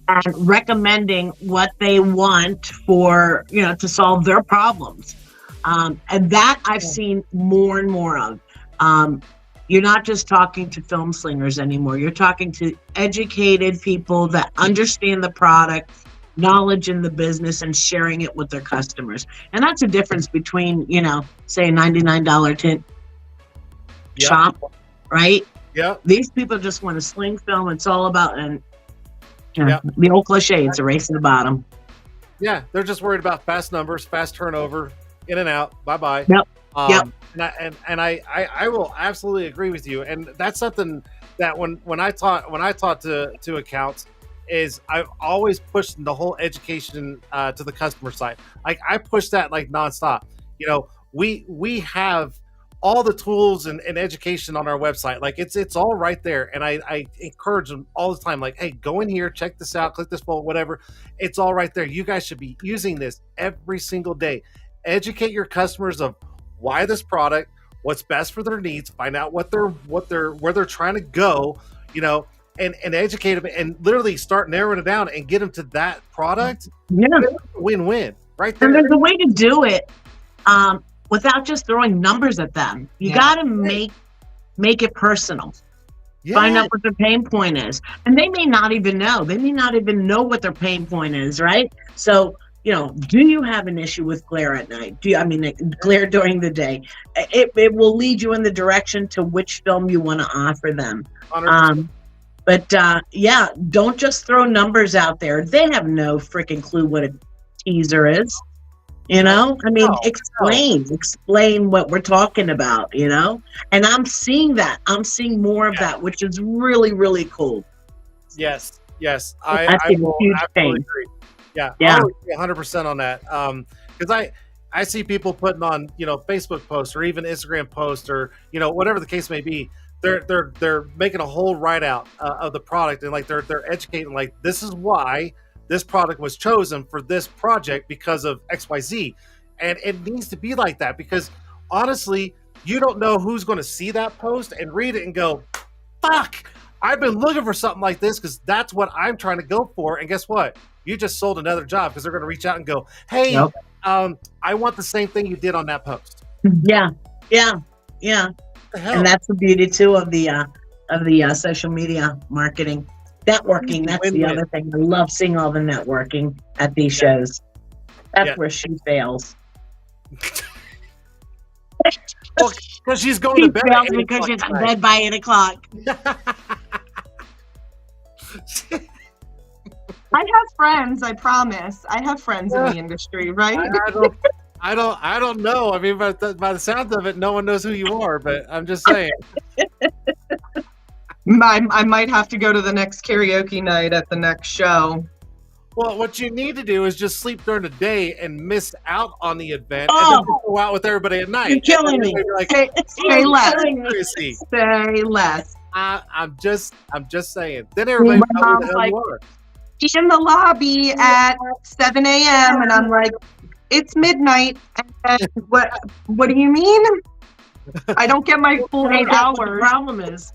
and recommending what they want for, you know, to solve their problems. And that I've seen more and more of. You're not just talking to film slingers anymore. You're talking to educated people that understand the product, knowledge in the business, and sharing it with their customers. And that's a difference between, you know, say a $99 tint shop, right? Yeah. These people just want to sling film. It's all about, and the old cliche, it's a race to the bottom. Yeah, they're just worried about fast numbers, fast turnover, in and out, bye-bye. Yep. And I will absolutely agree with you. And that's something that when I taught to accounts, is I've always pushed the whole education to the customer side. Like, I push that like nonstop. You know, we have all the tools and education on our website. Like, it's all right there. And I encourage them all the time, like, hey, go in here, check this out, click this folder, whatever. It's all right there. You guys should be using this every single day. Educate your customers of why this product, what's best for their needs, find out where they're trying to go, you know, and educate them, and literally start narrowing it down and get them to that product. Yeah. Win-win right there. And there's a way to do it without just throwing numbers at them. You got to make it personal. Yeah. Find out what their pain point is. And they may not even know. They may not even know what their pain point is, right? So, you know, do you have an issue with glare at night? Glare during the day? It will lead you in the direction to which film you want to offer them. But don't just throw numbers out there. They have no freaking clue what a teaser is. You know, I mean, explain what we're talking about, you know? And I'm seeing that. I'm seeing more of that, which is really, really cool. Yes. I will absolutely agree. Yeah. 100% on that. Because I see people putting on, Facebook posts or even Instagram posts or, whatever the case may be. They're making a whole write out of the product, and like they're educating, like, this is why this product was chosen for this project because of XYZ. And it needs to be like that, because honestly, you don't know who's going to see that post and read it and go, fuck, I've been looking for something like this because that's what I'm trying to go for. And guess what? You just sold another job, because they're going to reach out and go, hey, Yep. I want the same thing you did on that post. Yeah. What the hell? And that's the beauty too of the social media marketing. Networking, that's the Win-win. other thing. I love seeing all the networking at these shows. That's Yeah. where she fails. Well, because she's going She to bed. fails at 8 because she's o'clock in bed by 8 o'clock. tonight. I have friends, I promise. I have friends in the industry, right? I don't know. I mean, by the sound of it, no one knows who you are. But I'm just saying. I might have to go to the next karaoke night at the next show. Well, what you need to do is just sleep during the day and miss out on the event, Oh. and then go out with everybody at night. You're killing And me. then you're like, Say less. Chrissy, Say less. I'm just saying. Then everybody knows who the hell Like- you are. She's in the lobby at 7 a.m. and I'm like, it's midnight. And what do you mean? I don't get my full 8 That's what the hours. problem is.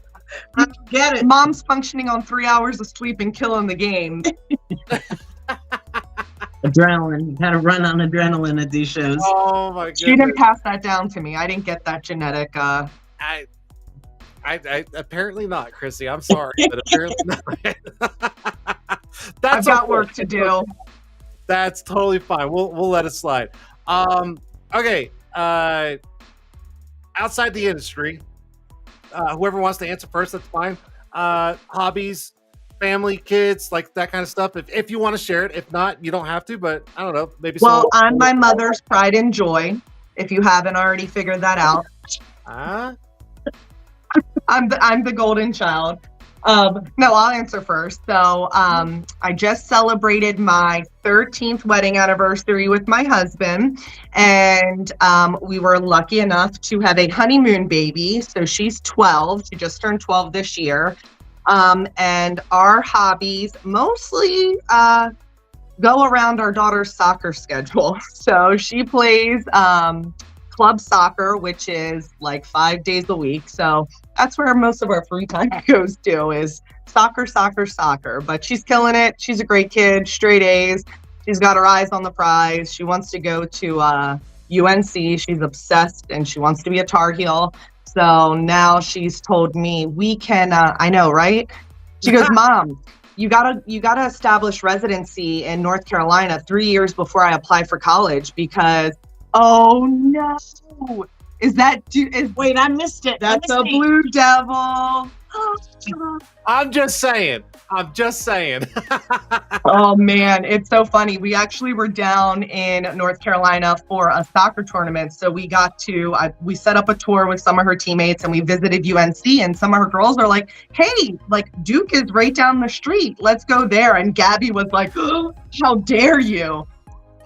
I don't get it. Mom's functioning on 3 hours of sleep and killing the game. Adrenaline. You gotta run on adrenaline at these shows. Oh my She goodness! didn't pass that down to me. I didn't get that genetic. I apparently not, Chrissy. I'm sorry, but apparently not. I've That's got okay. work to do. That's totally fine. We'll let it slide. Okay. Outside the industry, whoever wants to answer first, that's fine. Hobbies, family, kids, like that kind of stuff. If you want to share it, if not, you don't have to. But I don't know. Maybe. Well, I'm my mother's pride and joy. If you haven't already figured that out, I'm the golden child. No, I'll answer first. So I just celebrated my 13th wedding anniversary with my husband, and we were lucky enough to have a honeymoon baby. So she's 12. She just turned 12 this year. And our hobbies mostly go around our daughter's soccer schedule. So she plays club soccer, which is like 5 days a week. So that's where most of our free time goes to, is soccer. But she's killing it. She's a great kid, straight A's. She's got her eyes on the prize. She wants to go to UNC. She's obsessed, and she wants to be a Tar Heel. So now she's told me we can, I know, right? She goes, Mom, you gotta establish residency in North Carolina 3 years before I apply for college, because, oh no, Wait, I missed it. that's Let a me see. Blue Devil. I'm just saying. Oh man, it's so funny. We actually were down in North Carolina for a soccer tournament. So we got to, we set up a tour with some of her teammates, and we visited UNC, and some of her girls are like, hey, like Duke is right down the street. Let's go there. And Gabby was like, oh, how dare you?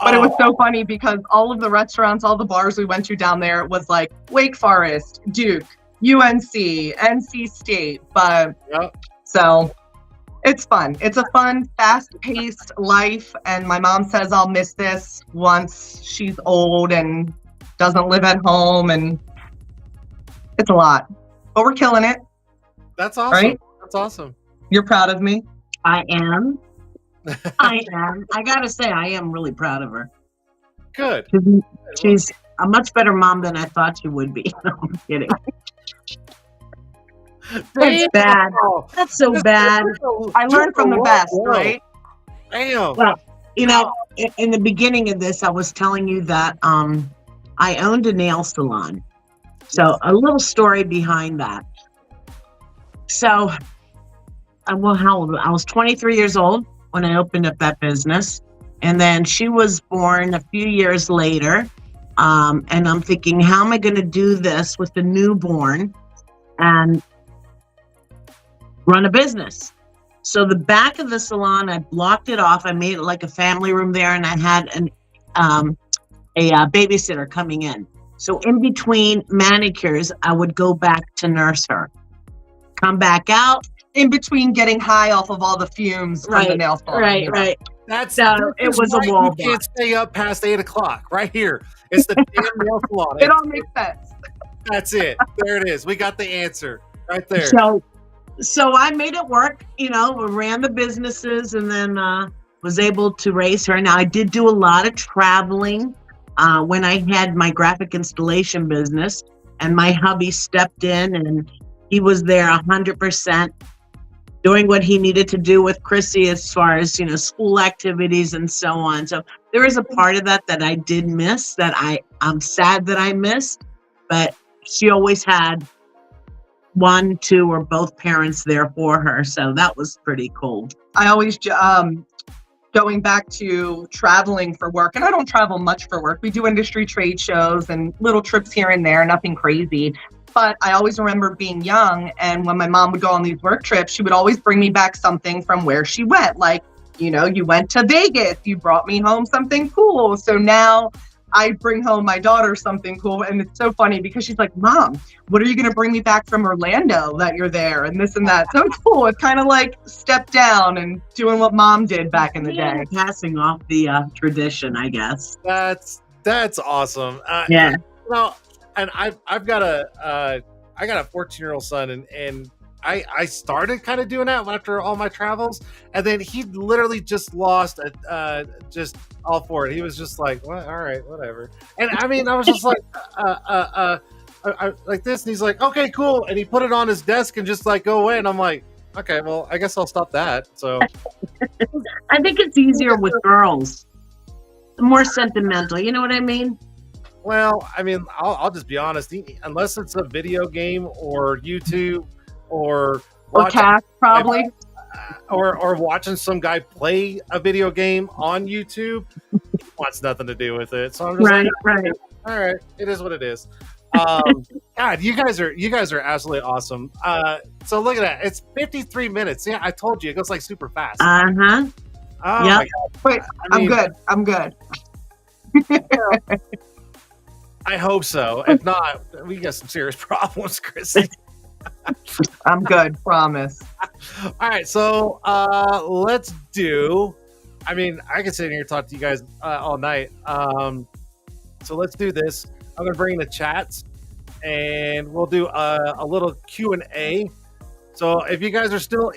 But it was so funny because all of the restaurants, all the bars we went to down there was like Wake Forest, Duke, UNC, NC State. But Yep. so it's fun. It's a fun, fast-paced life. And my mom says I'll miss this once she's old and doesn't live at home. And it's a lot. But we're killing it. That's awesome. Right? That's awesome. You're proud of me? I am. I gotta say, I am really proud of her. Good. She's a much better mom than I thought she would be. No, I'm kidding. That's bad. That's so bad. I learned from the best, Whoa. right? Damn. Well, you know, in the beginning of this, I was telling you that I owned a nail salon. So a little story behind that. So, how old? I was 23 years old when I opened up that business. And then she was born a few years later. And I'm thinking, how am I going to do this with the newborn and run a business? So the back of the salon, I blocked it off. I made it like a family room there, and I had babysitter coming in. So in between manicures, I would go back to nurse her, come back out. In between getting high off of all the fumes from the nail salon. Right. That's it was a wall. You can't stay up past 8 o'clock. Right here, it's the damn nail salon. It all makes sense. That's it. There it is. We got the answer right there. So I made it work. We ran the businesses, and then was able to raise her. Now I did do a lot of traveling when I had my graphic installation business, and my hubby stepped in, and he was there 100%. Doing what he needed to do with Chrissy as far as, school activities and so on. So there is a part of that I did miss, that I'm sad that I missed, but she always had one, two, or both parents there for her. So that was pretty cool. I always, going back to traveling for work, and I don't travel much for work. We do industry trade shows and little trips here and there, nothing crazy. But I always remember being young, and when my mom would go on these work trips, she would always bring me back something from where she went. Like, you went to Vegas, you brought me home something cool. So now I bring home my daughter something cool. And it's so funny because she's like, Mom, what are you going to bring me back from Orlando that you're there? And this and that. So it's cool. It's kind of like step down and doing what Mom did back in the day. Passing off the tradition, I guess. That's awesome. Yeah. Well, and I've got a 14-year-old son, and I started kind of doing that after all my travels, and then he literally just lost just all for it. He was just like, "What? All right, whatever." And I mean, I was just like, like this, and he's like, "Okay, cool," and he put it on his desk and just like go away, and I'm like, "Okay, well, I guess I'll stop that." So I think it's easier with girls, more sentimental. You know what I mean? Well, I mean, I'll just be honest. Unless it's a video game or YouTube or cast, probably, or watching some guy play a video game on YouTube, he wants nothing to do with it. So I'm just right. All right, it is what it is. God, you guys are absolutely awesome. So look at that. It's 53 minutes. Yeah, I told you it goes like super fast. Uh-huh. Oh Yep. my God. Wait, I'm good. I'm good. I hope so. If not, we got some serious problems, Chrissy. I'm good, promise. All right, so let's do. I mean, I could sit here and talk to you guys all night. So let's do this. I'm gonna bring in the chats, and we'll do a little Q&A. So if you guys are still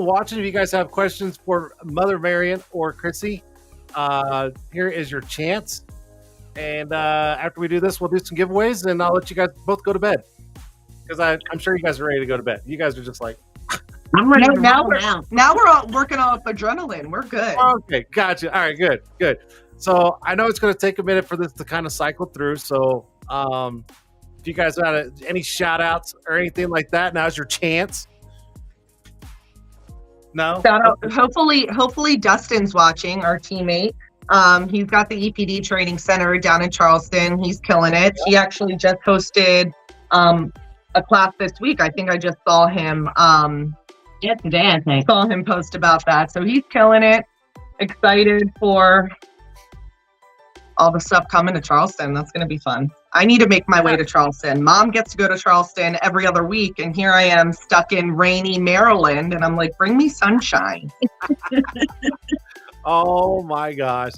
watching, if you guys have questions for Mother Marian or Chrissy, here is your chance. And after we do this, we'll do some giveaways, and I'll let you guys both go to bed. Because I'm sure you guys are ready to go to bed. You guys are just like... I'm ready to now we're all working off adrenaline. We're good. Okay, gotcha. All right, good. So I know it's going to take a minute for this to kind of cycle through. So if you guys have any shout-outs or anything like that, now's your chance. No? Shout out. Hopefully Dustin's watching, our teammate. He's got the EPD training center down in Charleston. He's killing it. He actually just hosted a class this week. I think I just saw him today I think. Saw him post about that. So he's killing it. Excited for all the stuff coming to Charleston. That's going to be fun. I need to make my way to Charleston. Mom gets to go to Charleston every other week, and here I am stuck in rainy Maryland, and I'm like, bring me sunshine. Oh my gosh.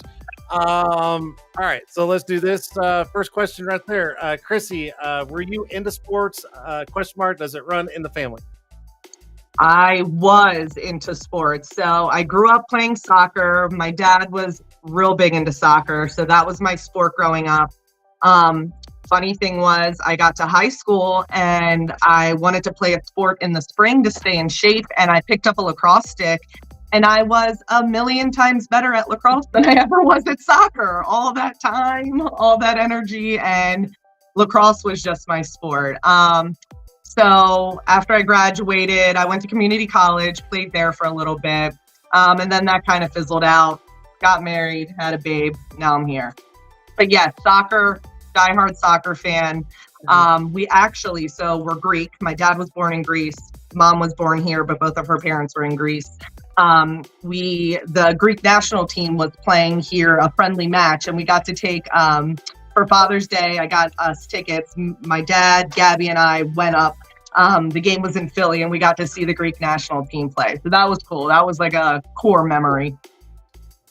All right, so let's do this. First question right there. Chrissy, were you into sports? Question mark, does it run in the family? I was into sports. So I grew up playing soccer. My dad was real big into soccer. So that was my sport growing up. Funny thing was I got to high school and I wanted to play a sport in the spring to stay in shape. And I picked up a lacrosse stick. And I was a million times better at lacrosse than I ever was at soccer. All that time, all that energy, and lacrosse was just my sport. So after I graduated, I went to community college, played there for a little bit. And then that kind of fizzled out, got married, had a babe. Now I'm here. But yes, soccer, diehard soccer fan. We're Greek. My dad was born in Greece. Mom was born here, but both of her parents were in Greece. the Greek national team was playing here a friendly match, and we got to take for Father's Day. I got us tickets. My dad, Gabby, and I went up. The game was in Philly, and we got to see the Greek national team play. So that was cool. That was like a core memory.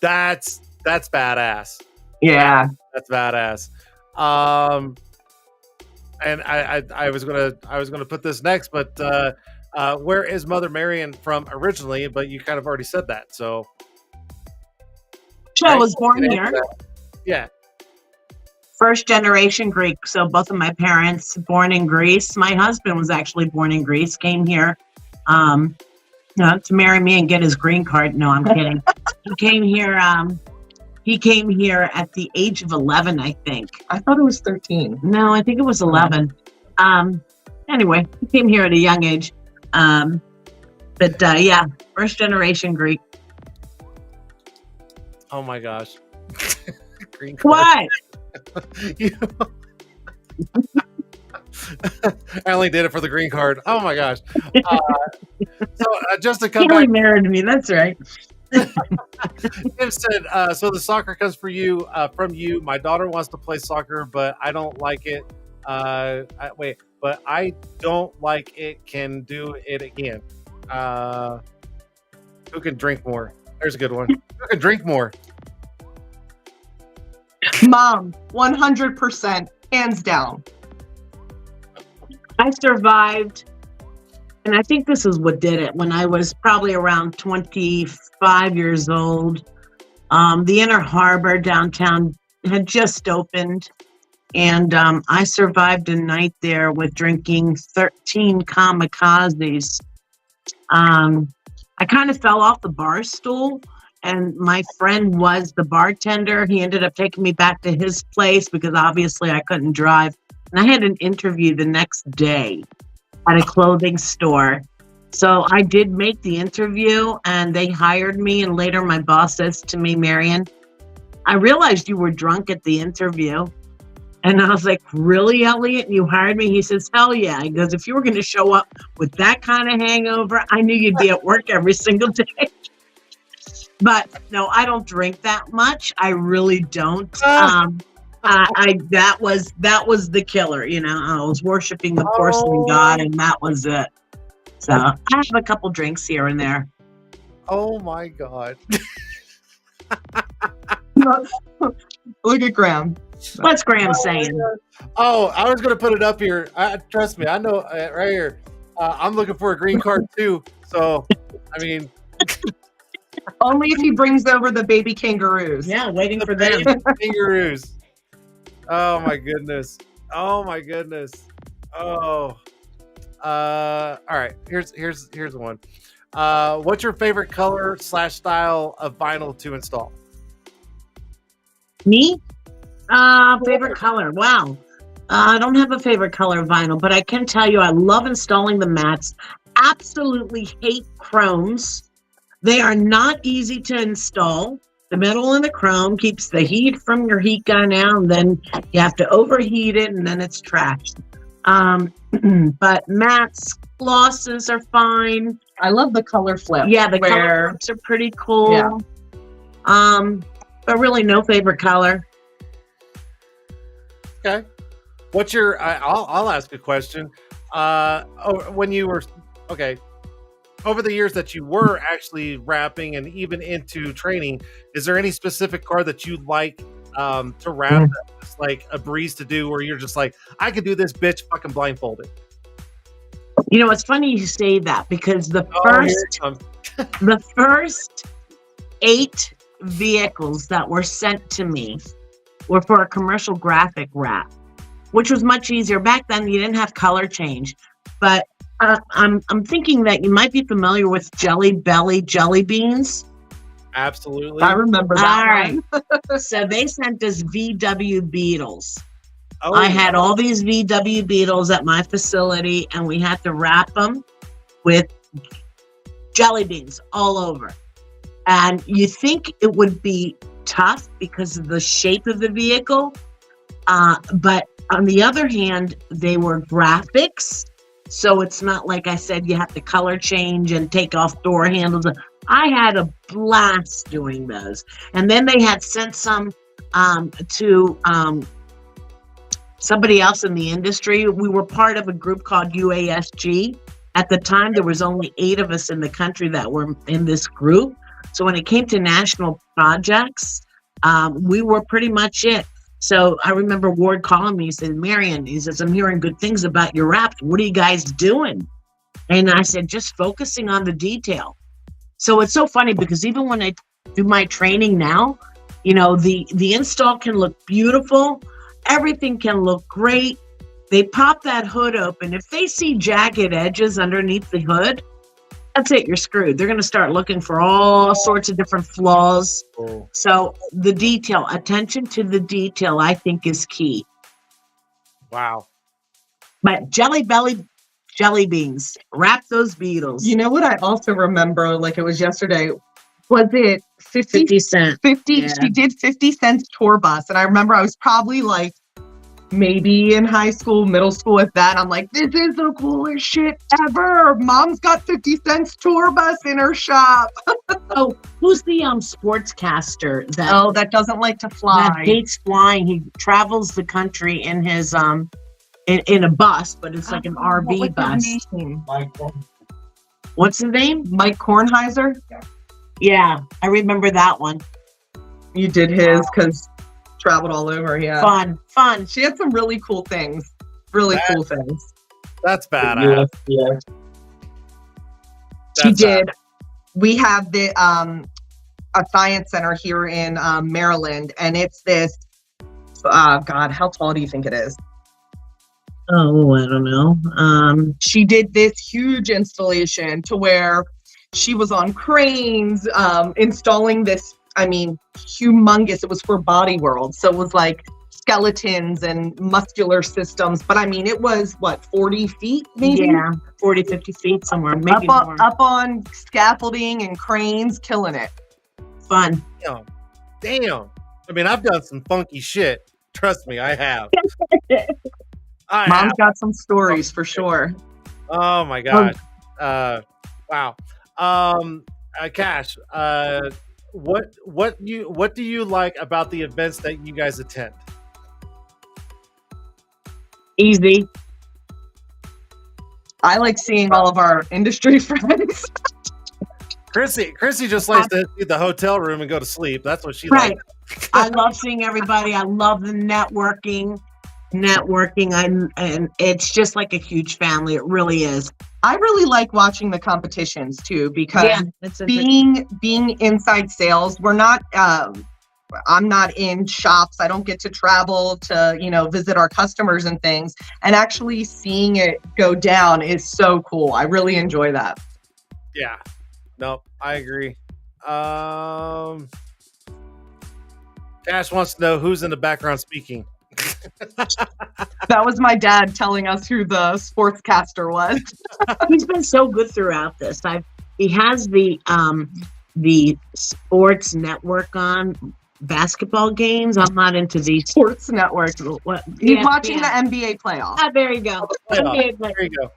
That's badass. Yeah, That's badass. And I was gonna put this next, but where is Mother Marian from originally? But you kind of already said that, so. I was born here. Yeah. First generation Greek. So both of my parents born in Greece. My husband was actually born in Greece, came here to marry me and get his green card. No, I'm kidding. He came here at the age of 11, I think. I thought it was 13. No, I think it was 11. Anyway, he came here at a young age. Yeah, first generation Greek. Oh my gosh. Green card. What? I only did it for the green card. Oh my gosh. Just to come He back, only married me. That's right. Tim said, so the soccer comes for you from you. My daughter wants to play soccer, but I don't like it. But I don't like it. Can do it again. Who can drink more? There's a good one. Who can drink more? Mom, 100%, hands down. I survived, and I think this is what did it. When I was probably around 25 years old, the Inner Harbor downtown had just opened, and I survived a night there with drinking 13 kamikazes. I kind of fell off the bar stool, and my friend was the bartender. He ended up taking me back to his place because obviously I couldn't drive. And I had an interview the next day at a clothing store. So I did make the interview and they hired me. And later my boss says to me, Marian, I realized you were drunk at the interview. And I was like, really, Elliot? You hired me? He says, hell yeah. He goes, if you were going to show up with that kind of hangover, I knew you'd be at work every single day. But no, I don't drink that much. I really don't. That was the killer. You know, I was worshiping the porcelain god, and that was it. So I have a couple drinks here and there. Oh my God. Look at Graham. What's Graham saying? Oh, I was going to put it up here. Trust me, I know right here. I'm looking for a green card too. So, I mean, only if he brings over the baby kangaroos. Yeah, waiting for them. Kangaroos. Oh my goodness. Oh my goodness. Oh. All right. Here's one. What's your favorite color / style of vinyl to install? Me? Favorite color. Wow. I don't have a favorite color of vinyl, but I can tell you I love installing the mats. Absolutely hate chromes. They are not easy to install. The metal and the chrome keeps the heat from your heat gun out, and then you have to overheat it, and then it's trashed. But mats, glosses are fine. I love the color flip. Yeah, the color flips are pretty cool. Yeah. But really no favorite color. Okay. What's your? I'll ask a question. When you were over the years that you were actually rapping and even into training, is there any specific car that you like to rap that's like a breeze to do, where you're just like, I could do this bitch fucking blindfolded? You know, it's funny you say that because the first 8 vehicles that were sent to me were for a commercial graphic rap, which was much easier. Back then, you didn't have color change. But I'm thinking that you might be familiar with Jelly Belly jelly beans. Absolutely. I remember that one. Right. So they sent us VW Beetles. Oh, I had all these VW Beetles at my facility, and we had to wrap them with jelly beans all over. And you think it would be tough because of the shape of the vehicle. But on the other hand, they were graphics. So it's not like I said you have to color change and take off door handles. I had a blast doing those. And then they had sent some to somebody else in the industry. We were part of a group called UASG. At the time, there was only 8 of us in the country that were in this group. So when it came to national projects, we were pretty much it. So I remember Ward calling me, he said, Marian, he says, I'm hearing good things about your wraps. What are you guys doing? And I said, just focusing on the detail. So it's so funny because even when I do my training now, you know, the install can look beautiful. Everything can look great. They pop that hood open. If they see jagged edges underneath the hood, that's it, you're screwed. They're going to start looking for all sorts of different flaws. Oh. So the detail, attention to the detail, I think is key. Wow. But jelly beans, wrap those beetles. You know what I also remember, like it was yesterday, was it 50 cents? 50, Yeah. She did 50 cents tour bus. And I remember I was probably like, maybe in high school, middle school with that. I'm like, this is the coolest shit ever. Mom's got 50 cents tour bus in her shop. Oh, who's the sportscaster that That doesn't like to fly. that hates flying? He travels the country in his in a bus, but it's like an RV bus. What's his name? Mike Kornheiser. Yeah, I remember that one. You did his because traveled all over. Yeah. Fun. She had some really cool things. Cool things. That's badass. Yeah. That's She did. We have the a science center here in Maryland, and it's this. God, how tall do you think it is? Oh, I don't know. She did this huge installation to where she was on cranes installing this. I mean, humongous. It was for Body World, so it was like skeletons and muscular systems. But I mean, it was what, 40 feet, maybe? Yeah, 40, 50 feet somewhere, maybe more. Up on scaffolding and cranes, killing it. Fun. Damn. I mean, I've done some funky shit. Trust me, I have. Mom's got some stories for sure. Oh my god. Wow. Cash. What do you like about the events that you guys attend? Easy. I like seeing all of our industry friends. Chrissy just likes to hit the hotel room and go to sleep. That's what she Right. likes. I love seeing everybody. I love the networking. And it's just like a huge family. It really is. I really like watching the competitions too, because that's being inside sales, we're not I'm not in shops. I don't get to travel to, visit our customers and things, and actually seeing it go down is so cool. I really enjoy that. Yeah. No, I agree. Cash wants to know who's in the background speaking. That was my dad telling us who the sportscaster was. He's been so good throughout this. He has the sports network on basketball games. I'm not into the Sports Network. What? He's watching the NBA playoffs. Ah, there you go. There you go.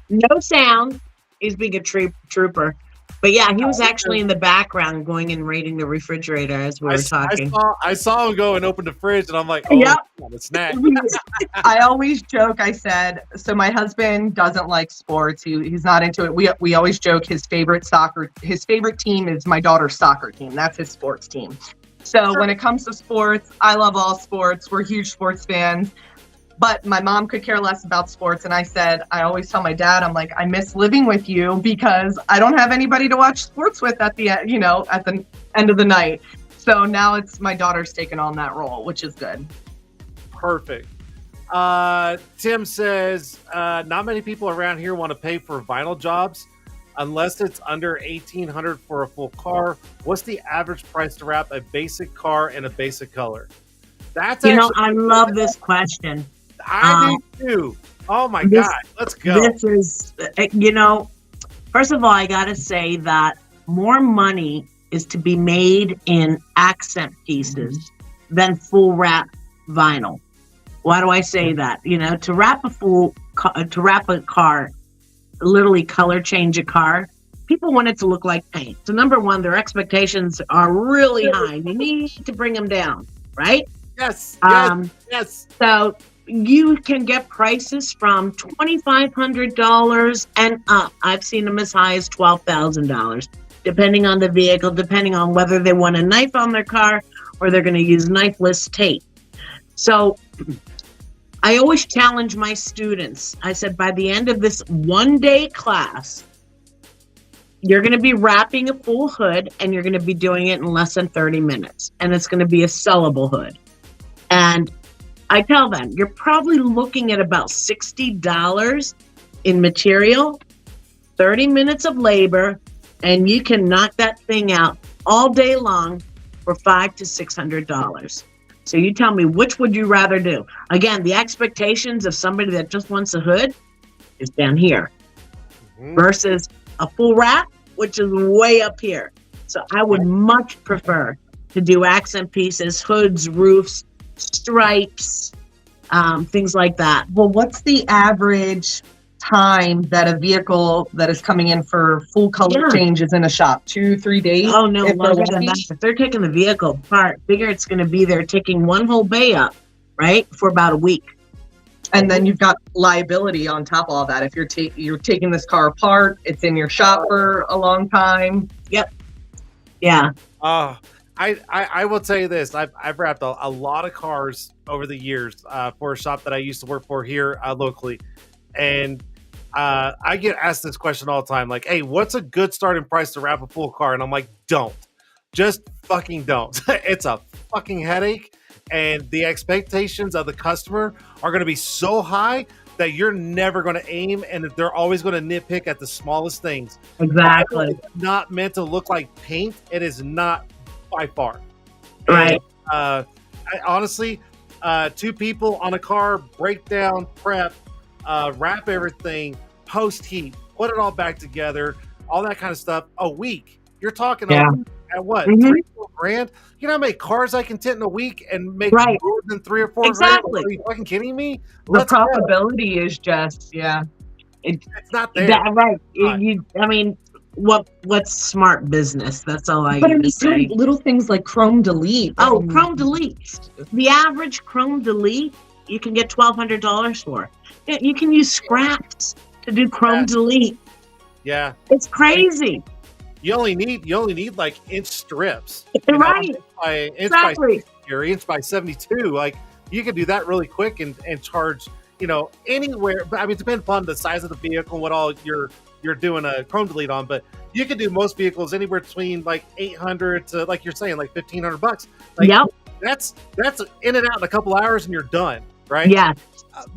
No sound. He's being a trooper. But yeah, he was actually in the background going and raiding the refrigerator as we were talking. I saw him go and open the fridge, and I'm like, Yep. A snack. I always joke. I said, so my husband doesn't like sports. He's not into it. We always joke his favorite team is my daughter's soccer team. That's his sports team. So when it comes to sports, I love all sports. We're huge sports fans. But my mom could care less about sports. And I always tell my dad, I'm like, I miss living with you because I don't have anybody to watch sports with at the end of the night. So now it's my daughter's taken on that role, which is good. Perfect. Tim says, not many people around here want to pay for vinyl jobs unless it's under $1,800 for a full car. What's the average price to wrap a basic car in a basic color? That's I love this question. I do too. Oh my God. Let's go. This is, first of all, I got to say that more money is to be made in accent pieces than full wrap vinyl. Why do I say that? To wrap a full to wrap a car, literally color change a car, people want it to look like paint. So number one, their expectations are really high. You need to bring them down, right? Yes. So you can get prices from $2,500 and up. I've seen them as high as $12,000, depending on the vehicle, depending on whether they want a knife on their car or they're going to use knifeless tape. So I always challenge my students. I said, by the end of this one-day class, you're going to be wrapping a full hood and you're going to be doing it in less than 30 minutes. And it's going to be a sellable hood. And I tell them, you're probably looking at about $60 in material, 30 minutes of labor, and you can knock that thing out all day long for $500 to $600. So you tell me, which would you rather do? Again, the expectations of somebody that just wants a hood is down here versus a full wrap, which is way up here. So I would much prefer to do accent pieces, hoods, roofs, stripes, things like that. Well, what's the average time that a vehicle that is coming in for full color changes in a shop? 2-3 days? Oh, no, if longer they're than lucky? that. If they're taking the vehicle apart, figure it's going to be there taking one whole bay up, right, for about a week. And then you've got liability on top of all that. If you're taking this car apart, it's in your shop for a long time. Yep. Yeah. I will tell you this. I've wrapped a lot of cars over the years for a shop that I used to work for here locally. And I get asked this question all the time. Like, hey, what's a good starting price to wrap a full car? And I'm like, don't. Just fucking don't. It's a fucking headache. And the expectations of the customer are going to be so high that you're never going to aim, and they're always going to nitpick at the smallest things. Exactly. It's not meant to look like paint. It is not by far. Right. And, honestly, two people on a car, breakdown, prep, wrap everything, post heat, put it all back together, all that kind of stuff. A week. You're talking a week at what? $3-4 grand? You know how many cars I can tint in a week and make more than 3 or 4 Exactly. grand? Are you fucking kidding me? The probability is just, it's not there. Right. I mean, what's smart business? That's all I But need to say. little things like Chrome Delete. Oh, Chrome Delete. The average Chrome Delete, you can get $1,200 for. You can use scraps to do Chrome Delete. Yeah. It's crazy. You only need like inch strips. Right. Inch by 60 or inch by 72. Like, you can do that really quick and charge, anywhere. But I mean, it depends upon the size of the vehicle and what all you're doing a Chrome Delete on. But you can do most vehicles anywhere between like $800 to, like you're saying, like $1,500. Like, that's in and out in a couple hours and you're done, right? Yeah.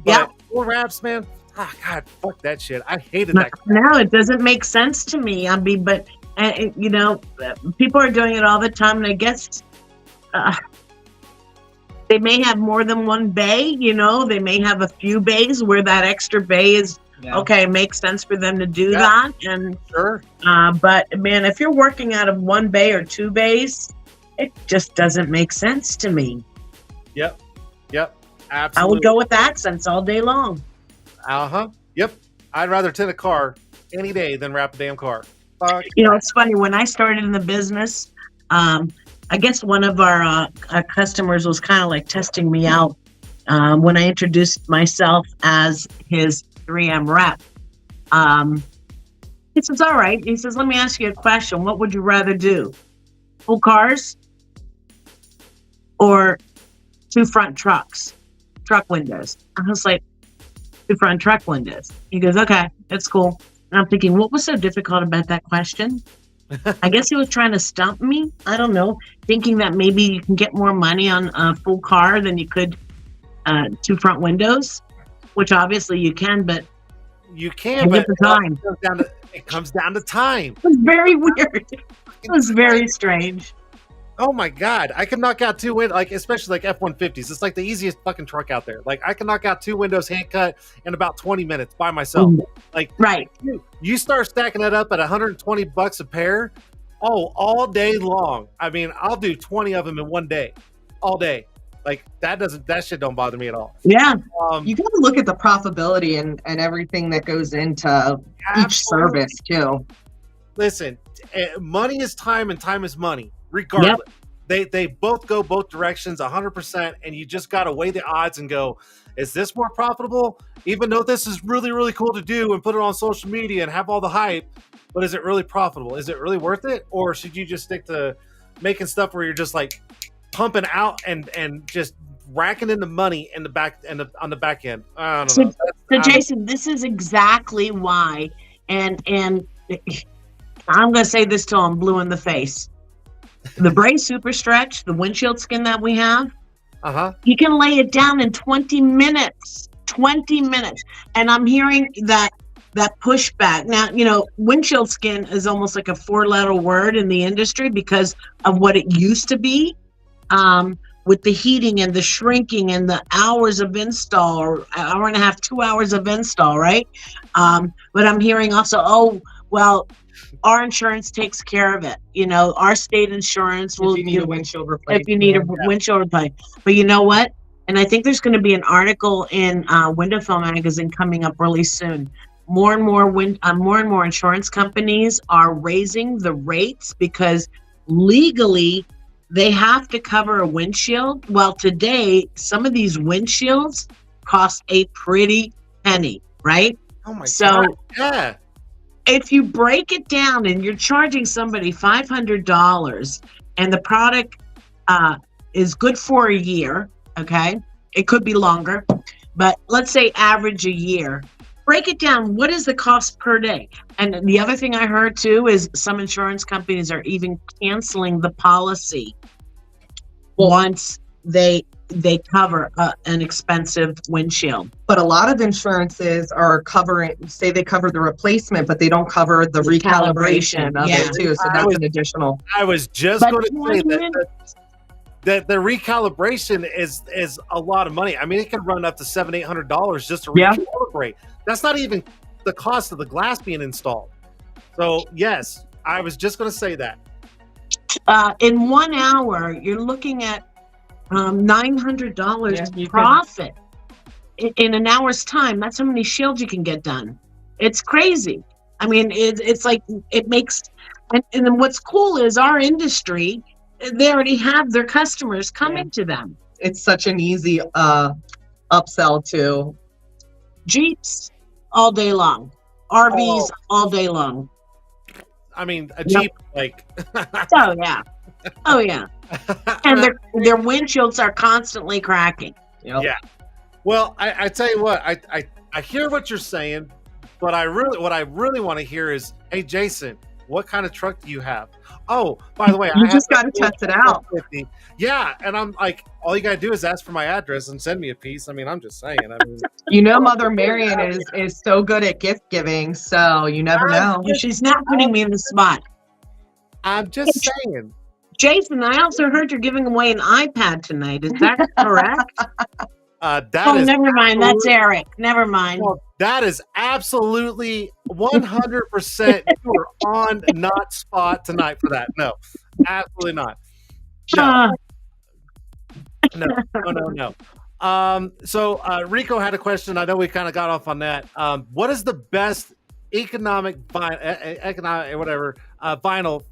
But full wraps, man. Oh, God, fuck that shit. I hated that. No, it doesn't make sense to me. I mean, but people are doing it all the time, and I guess they may have more than one bay. They may have a few bays where that extra bay is okay. It makes sense for them to do that, and but man, if you're working out of one bay or two bays, it just doesn't make sense to me. Yep. Absolutely. I would go with accents all day long. Yep. I'd rather tint a car any day than wrap a damn car. Fuck. It's funny, when I started in the business, I guess one of our customers was kind of like testing me out when I introduced myself as his 3M rep. He says, all right. He says, let me ask you a question. What would you rather do? Full cars or 2 front truck windows? I was like, 2 front truck windows. He goes, okay, that's cool. And I'm thinking, what was so difficult about that question? I guess he was trying to stump me. I don't know, thinking that maybe you can get more money on a full car than you could 2 front windows, which obviously you can, but you can. But time. It comes down to time. It was very weird. It was very strange. Oh my God. I can knock out 2 windows, like, especially like F-150s. It's like the easiest fucking truck out there. Like, I can knock out 2 windows hand cut in about 20 minutes by myself. Like, you start stacking that up at $120 a pair. Oh, all day long. I mean, I'll do 20 of them in one day, all day. Like that shit don't bother me at all. Yeah. You got to look at the profitability and everything that goes into each service too. Listen, money is time and time is money, regardless. They both go both directions 100%, and you just got to weigh the odds and go, is this more profitable? Even though this is really, really cool to do and put it on social media and have all the hype, but is it really profitable? Is it really worth it? Or should you just stick to making stuff where you're just like pumping out and just racking in the money in the back and on the back end? I don't know. So Jason, this is exactly why, and I'm going to say this till I'm blue in the face. The Braze Super Stretch, the windshield skin that we have, you can lay it down in 20 minutes. 20 minutes. And I'm hearing that pushback. Now, windshield skin is almost like a 4-letter word in the industry because of what it used to be, with the heating and the shrinking and the hours of install, or hour and a half, 2 hours of install, right? But I'm hearing also, our insurance takes care of it. Our state insurance will. If you need a windshield replacement. If you need a windshield replacement. But you know what? And I think there's going to be an article in Window Film Magazine coming up really soon. More and more insurance companies are raising the rates because legally they have to cover a windshield. Well, today some of these windshields cost a pretty penny, right? Oh my God. Yeah. If you break it down and you're charging somebody $500 and the product is good for a year, okay? It could be longer, but let's say average a year. Break it down. What is the cost per day? And the other thing I heard too is some insurance companies are even canceling the policy once they cover an expensive windshield. But a lot of insurances are say they cover the replacement, but they don't cover the recalibration of it too. So that's an additional. I was just going to say that the recalibration is a lot of money. I mean, it can run up to $700-800 just to recalibrate. That's not even the cost of the glass being installed. So yes, I was just going to say that. In 1 hour, you're looking at $900 profit in an hour's time. That's how many shields you can get done. It's crazy. I mean, it's like it makes. And then what's cool is our industry. They already have their customers coming to them. It's such an easy upsell to Jeeps all day long, RVs all day long. I mean, a Jeep like. Oh yeah. And their windshields are constantly cracking. Yep. Yeah. Well, I tell you what, I hear what you're saying, but what I really want to hear is, hey Jason, what kind of truck do you have? Oh, by the way, you just got to test it out. Yeah, and I'm like, all you got to do is ask for my address and send me a piece. I mean, I'm just saying. I mean, Mother Marian is so good at gift giving, so you never know. She's not putting me in the spot. I'm just saying. Jason, I also heard you're giving away an iPad tonight. Is that correct? Never mind. That's Eric. Never mind. Well, that is absolutely 100%. You are on not spot tonight for that. No, absolutely not. No. So Rico had a question. I know we kind of got off on that. What is the best economic vinyl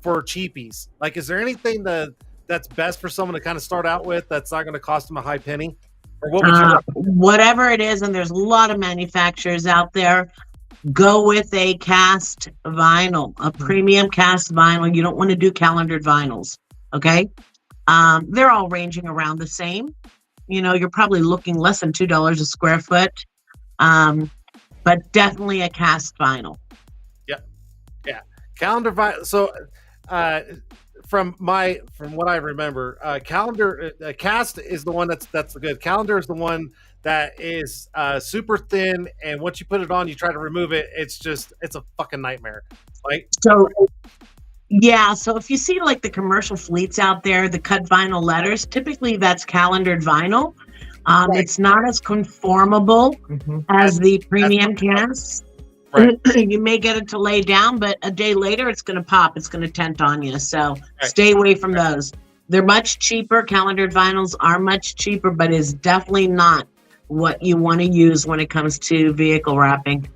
for cheapies? Like, is there anything that's best for someone to kind of start out with that's not going to cost them a high penny? Or what would you whatever it is, and there's a lot of manufacturers out there, go with a cast vinyl, a premium cast vinyl. You don't want to do calendared vinyls, okay? They're all ranging around the same. You're probably looking less than $2 a square foot, but definitely a cast vinyl. Yeah. Calendar vinyl. So, from what I remember, cast is the one that's good. Calendar is the one that is super thin, and once you put it on, you try to remove it. It's a fucking nightmare. Like so if you see like the commercial fleets out there, the cut vinyl letters, typically that's calendared vinyl. Right. It's not as conformable as the premium casts. Right. You may get it to lay down, but a day later it's going to pop. It's going to tent on you. So stay away from those. They're much cheaper. Calendared vinyls are much cheaper, but it's definitely not what you want to use when it comes to vehicle wrapping.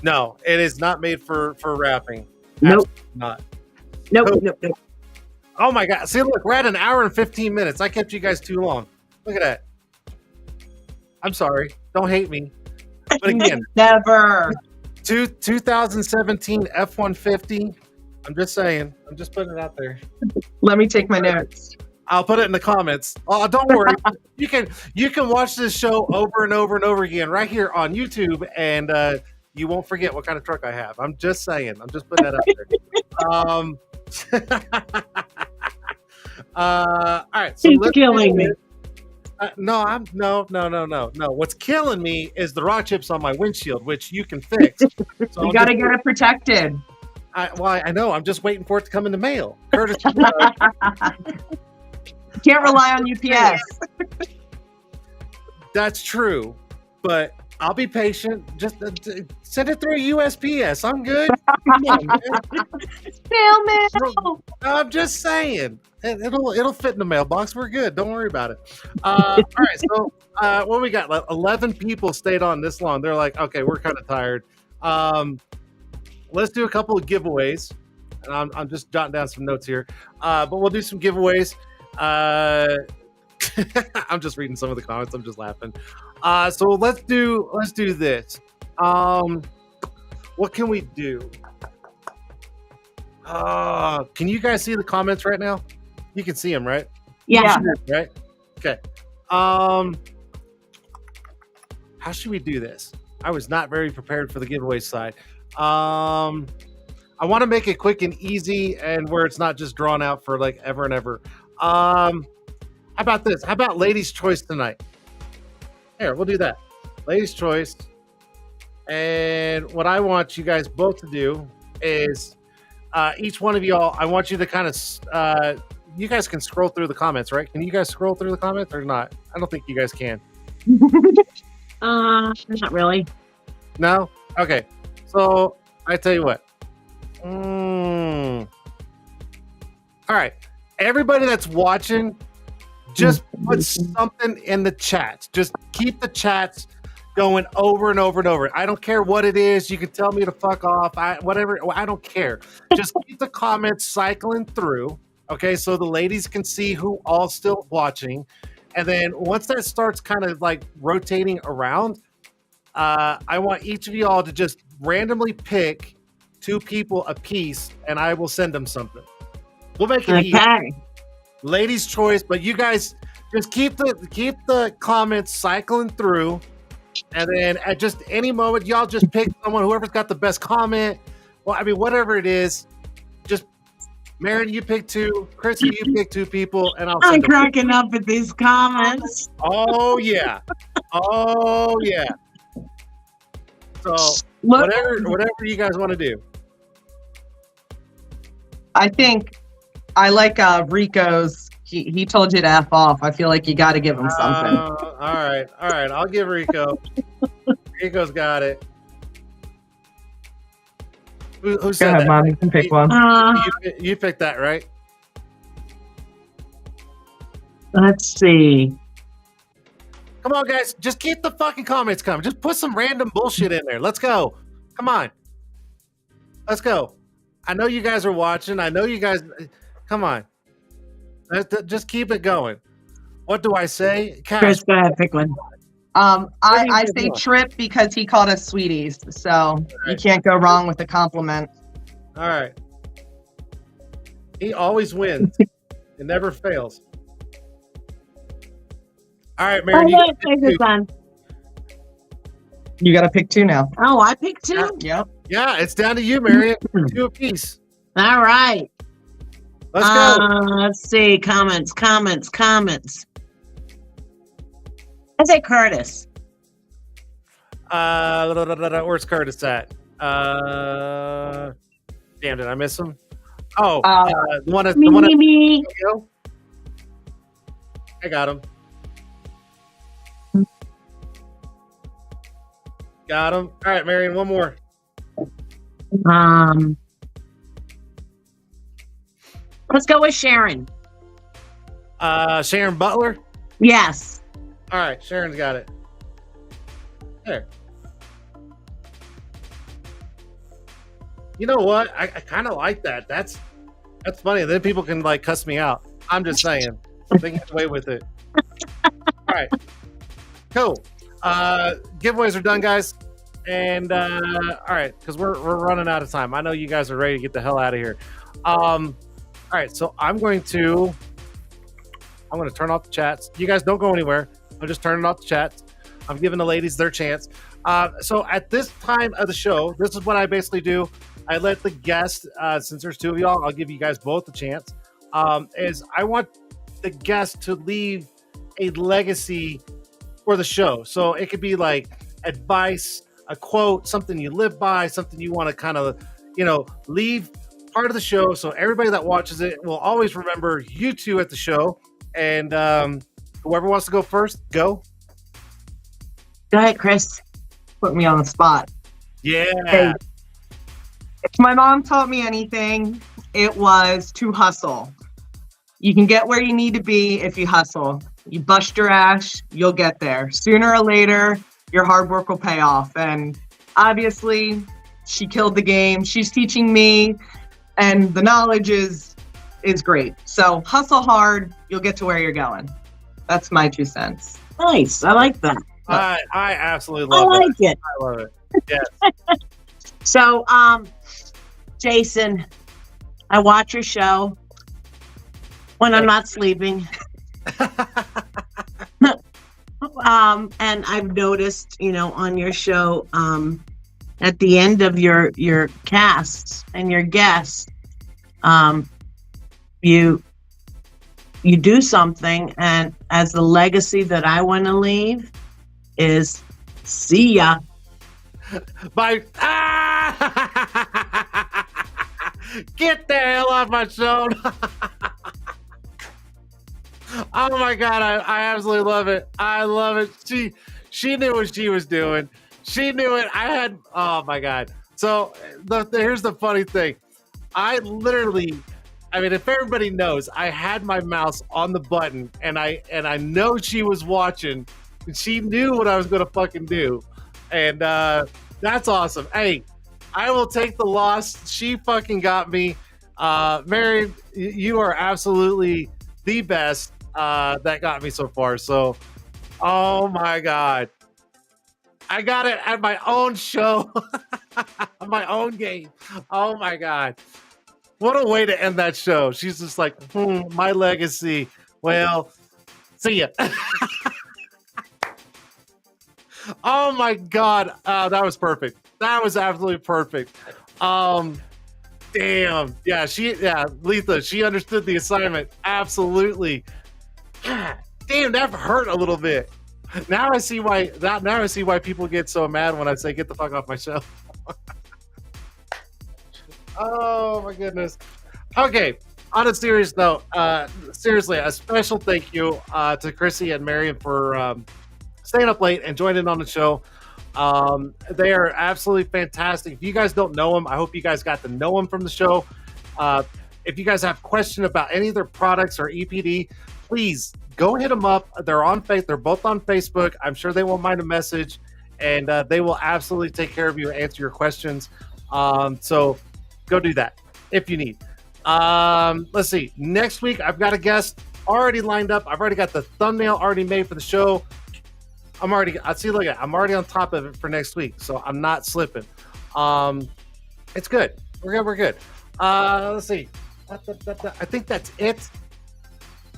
No, it is not made for wrapping. Nope. Absolutely not. Nope. Oh my God. See, look, we're at an hour and 15 minutes. I kept you guys too long. Look at that. I'm sorry. Don't hate me. But again, Never. 2017 F-150. I'm just saying. I'm just putting it out there. Let me take my notes. I'll put it in the comments. Oh, don't worry. You can watch this show over and over and over again right here on YouTube, and you won't forget what kind of truck I have. I'm just saying. I'm just putting that out there. All right. So He's let's killing me. no. What's killing me is the rock chips on my windshield, which you can fix. So You got to get it protected. I know. I'm just waiting for it to come in the mail. Curtis, Can't rely on UPS. that's true, but I'll be patient. Just send it through USPS. I'm good. Come on, man. Snail mail. I'm just saying. It'll fit in the mailbox. We're good. Don't worry about it. All right. So what we got? 11 people stayed on this long. They're like, okay, we're kind of tired. Let's do a couple of giveaways. And I'm just jotting down some notes here. But we'll do some giveaways. I'm just reading some of the comments. I'm just laughing. So let's do this. What can we do? Can you guys see the comments right now? You can see them, right? Yeah. Right? Okay. How should we do this? I was not very prepared for the giveaway side. I want to make it quick and easy and where it's not just drawn out for like ever and ever. How about this? How about ladies' choice tonight? Here, we'll do that. Ladies' choice. And what I want you guys both to do is each one of y'all, I want you to kind of, you guys can scroll through the comments, right? Can you guys scroll through the comments or not? I don't think you guys can. Not really. No? Okay. So I tell you what. All right. Everybody that's watching, just put something in the chats. Just keep the chats going over and over and over. I don't care what it is. You can tell me to fuck off. Whatever. I don't care. Just keep the comments cycling through. Okay, so the ladies can see who all still watching. And then once that starts kind of like rotating around, I want each of y'all to just randomly pick 2 people a piece, and I will send them something. We'll make it easy. Ladies' choice, but you guys just keep the comments cycling through, and then at just any moment, y'all just pick someone, whoever's got the best comment. Well, I mean, whatever it is, just Marian, you pick 2, Chrissy, you pick 2 people, and I'm cracking up at these comments. Oh yeah, oh yeah. So whatever you guys want to do. I think I like Rico's. He told you to F off. I feel like you got to give him something. All right. I'll give Rico. Rico's got it. Who said Go ahead, that? Mom. You can pick one. You picked that, right? Let's see. Come on, guys. Just keep the fucking comments coming. Just put some random bullshit in there. Let's go. Come on. Let's go. I know you guys are watching. I know you guys. Come on. Just keep it going. What do I say? Cash. Chris, go ahead, pick one. I say Trip because he called us sweeties. So you can't go wrong with the compliment. All right. He always wins. It never fails. All right, Marian. You got to pick 2 now. Oh, I picked 2? Yep. Yeah, it's down to you, Marian. 2 apiece. All right. Let's go. Let's see. Comments. I say Curtis. Where's Curtis at? Damn, did I miss him? Oh, the one. Me. I got him. Got him. All right, Marian, one more. Let's go with Sharon. Sharon Butler. Yes. All right, Sharon's got it. There. You know what? I kind of like that. That's funny. Then people can like cuss me out. I'm just saying. They can get away with it. All right. Cool. Giveaways are done, guys. And all right, because we're running out of time. I know you guys are ready to get the hell out of here. All right, so I'm going to turn off the chats. You guys don't go anywhere. I'm just turning off the chats. I'm giving the ladies their chance. So at this time of the show, this is what I basically do. I let the guests, since there's two of y'all, I'll give you guys both a chance. Is I want the guest to leave a legacy for the show. So it could be like advice, a quote, something you live by, something you want to kind of, leave part of the show. So everybody that watches it will always remember you two at the show. And whoever wants to go first, go. Go ahead, Chris. Put me on the spot. Yeah. Hey, if my mom taught me anything, it was to hustle. You can get where you need to be if you hustle. You bust your ass, you'll get there. Sooner or later, your hard work will pay off. And obviously, she killed the game. She's teaching me, and the knowledge is great. So hustle hard, you'll get to where you're going. That's my 2 cents. Nice. I like that. I absolutely love it. I love it. Yes. So, Jason, I watch your show when I'm not sleeping. And I've noticed, on your show, at the end of your casts and your guests, you do something, and as the legacy that I want to leave is see ya. Bye. Get the hell off my show. Oh my God, I absolutely love it. I love it. She knew what she was doing. She knew it. Oh my God. So here's the funny thing. If everybody knows, I had my mouse on the button, and I know she was watching, and she knew what I was going to fucking do. And that's awesome. Hey, I will take the loss. She fucking got me. Marian, you are absolutely the best that got me so far. So, oh my God. I got it at my own show, my own game. Oh my God. What a way to end that show. She's just like, my legacy. Well, see ya. Oh my God. That was perfect. That was absolutely perfect. Damn. Yeah, Letha, she understood the assignment. Absolutely. God, damn, that hurt a little bit. Now I see why people get so mad when I say get the fuck off my show. Oh my goodness. Okay. On a serious note, seriously, a special thank you to Chrissy and Marian for staying up late and joining on the show. They are absolutely fantastic. If you guys don't know them, I hope you guys got to know them from the show. If you guys have questions about any of their products or EPD, please go hit them up. They're both on Facebook. I'm sure they won't mind a message, and they will absolutely take care of you and answer your questions. So go do that if you need. Let's see. Next week, I've got a guest already lined up. I've already got the thumbnail already made for the show. I'm already on top of it for next week, so I'm not slipping. It's good. We're good. Let's see. I think that's it.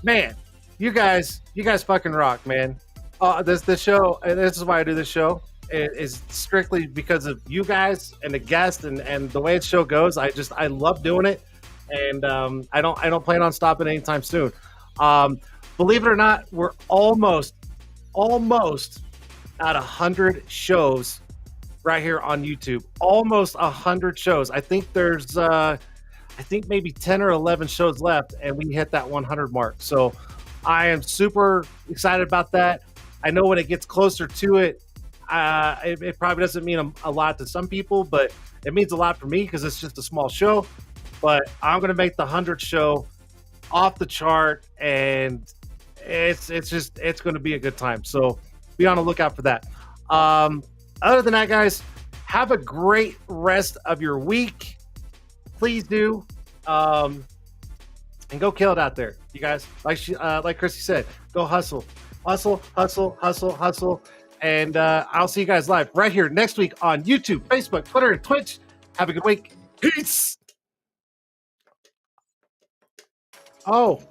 Man, you guys fucking rock, man. The show, and this is why I do this show. It is strictly because of you guys and the guests and the way the show goes. I love doing it, and I don't plan on stopping anytime soon. Believe it or not, we're almost at 100 shows right here on YouTube. Almost 100 shows. I think there's maybe 10 or 11 shows left, and we hit that 100 mark. So I am super excited about that. I know when it gets closer to it, it probably doesn't mean a lot to some people, but it means a lot for me because it's just a small show. But I'm going to make the 100th show off the chart, and it's going to be a good time. So be on the lookout for that. Other than that, guys, have a great rest of your week. Please do, and go kill it out there, you guys. Like Chrissy said, go hustle, hustle, hustle, hustle, hustle. And I'll see you guys live right here next week on YouTube, Facebook, Twitter, and Twitch. Have a good week. Peace. Oh.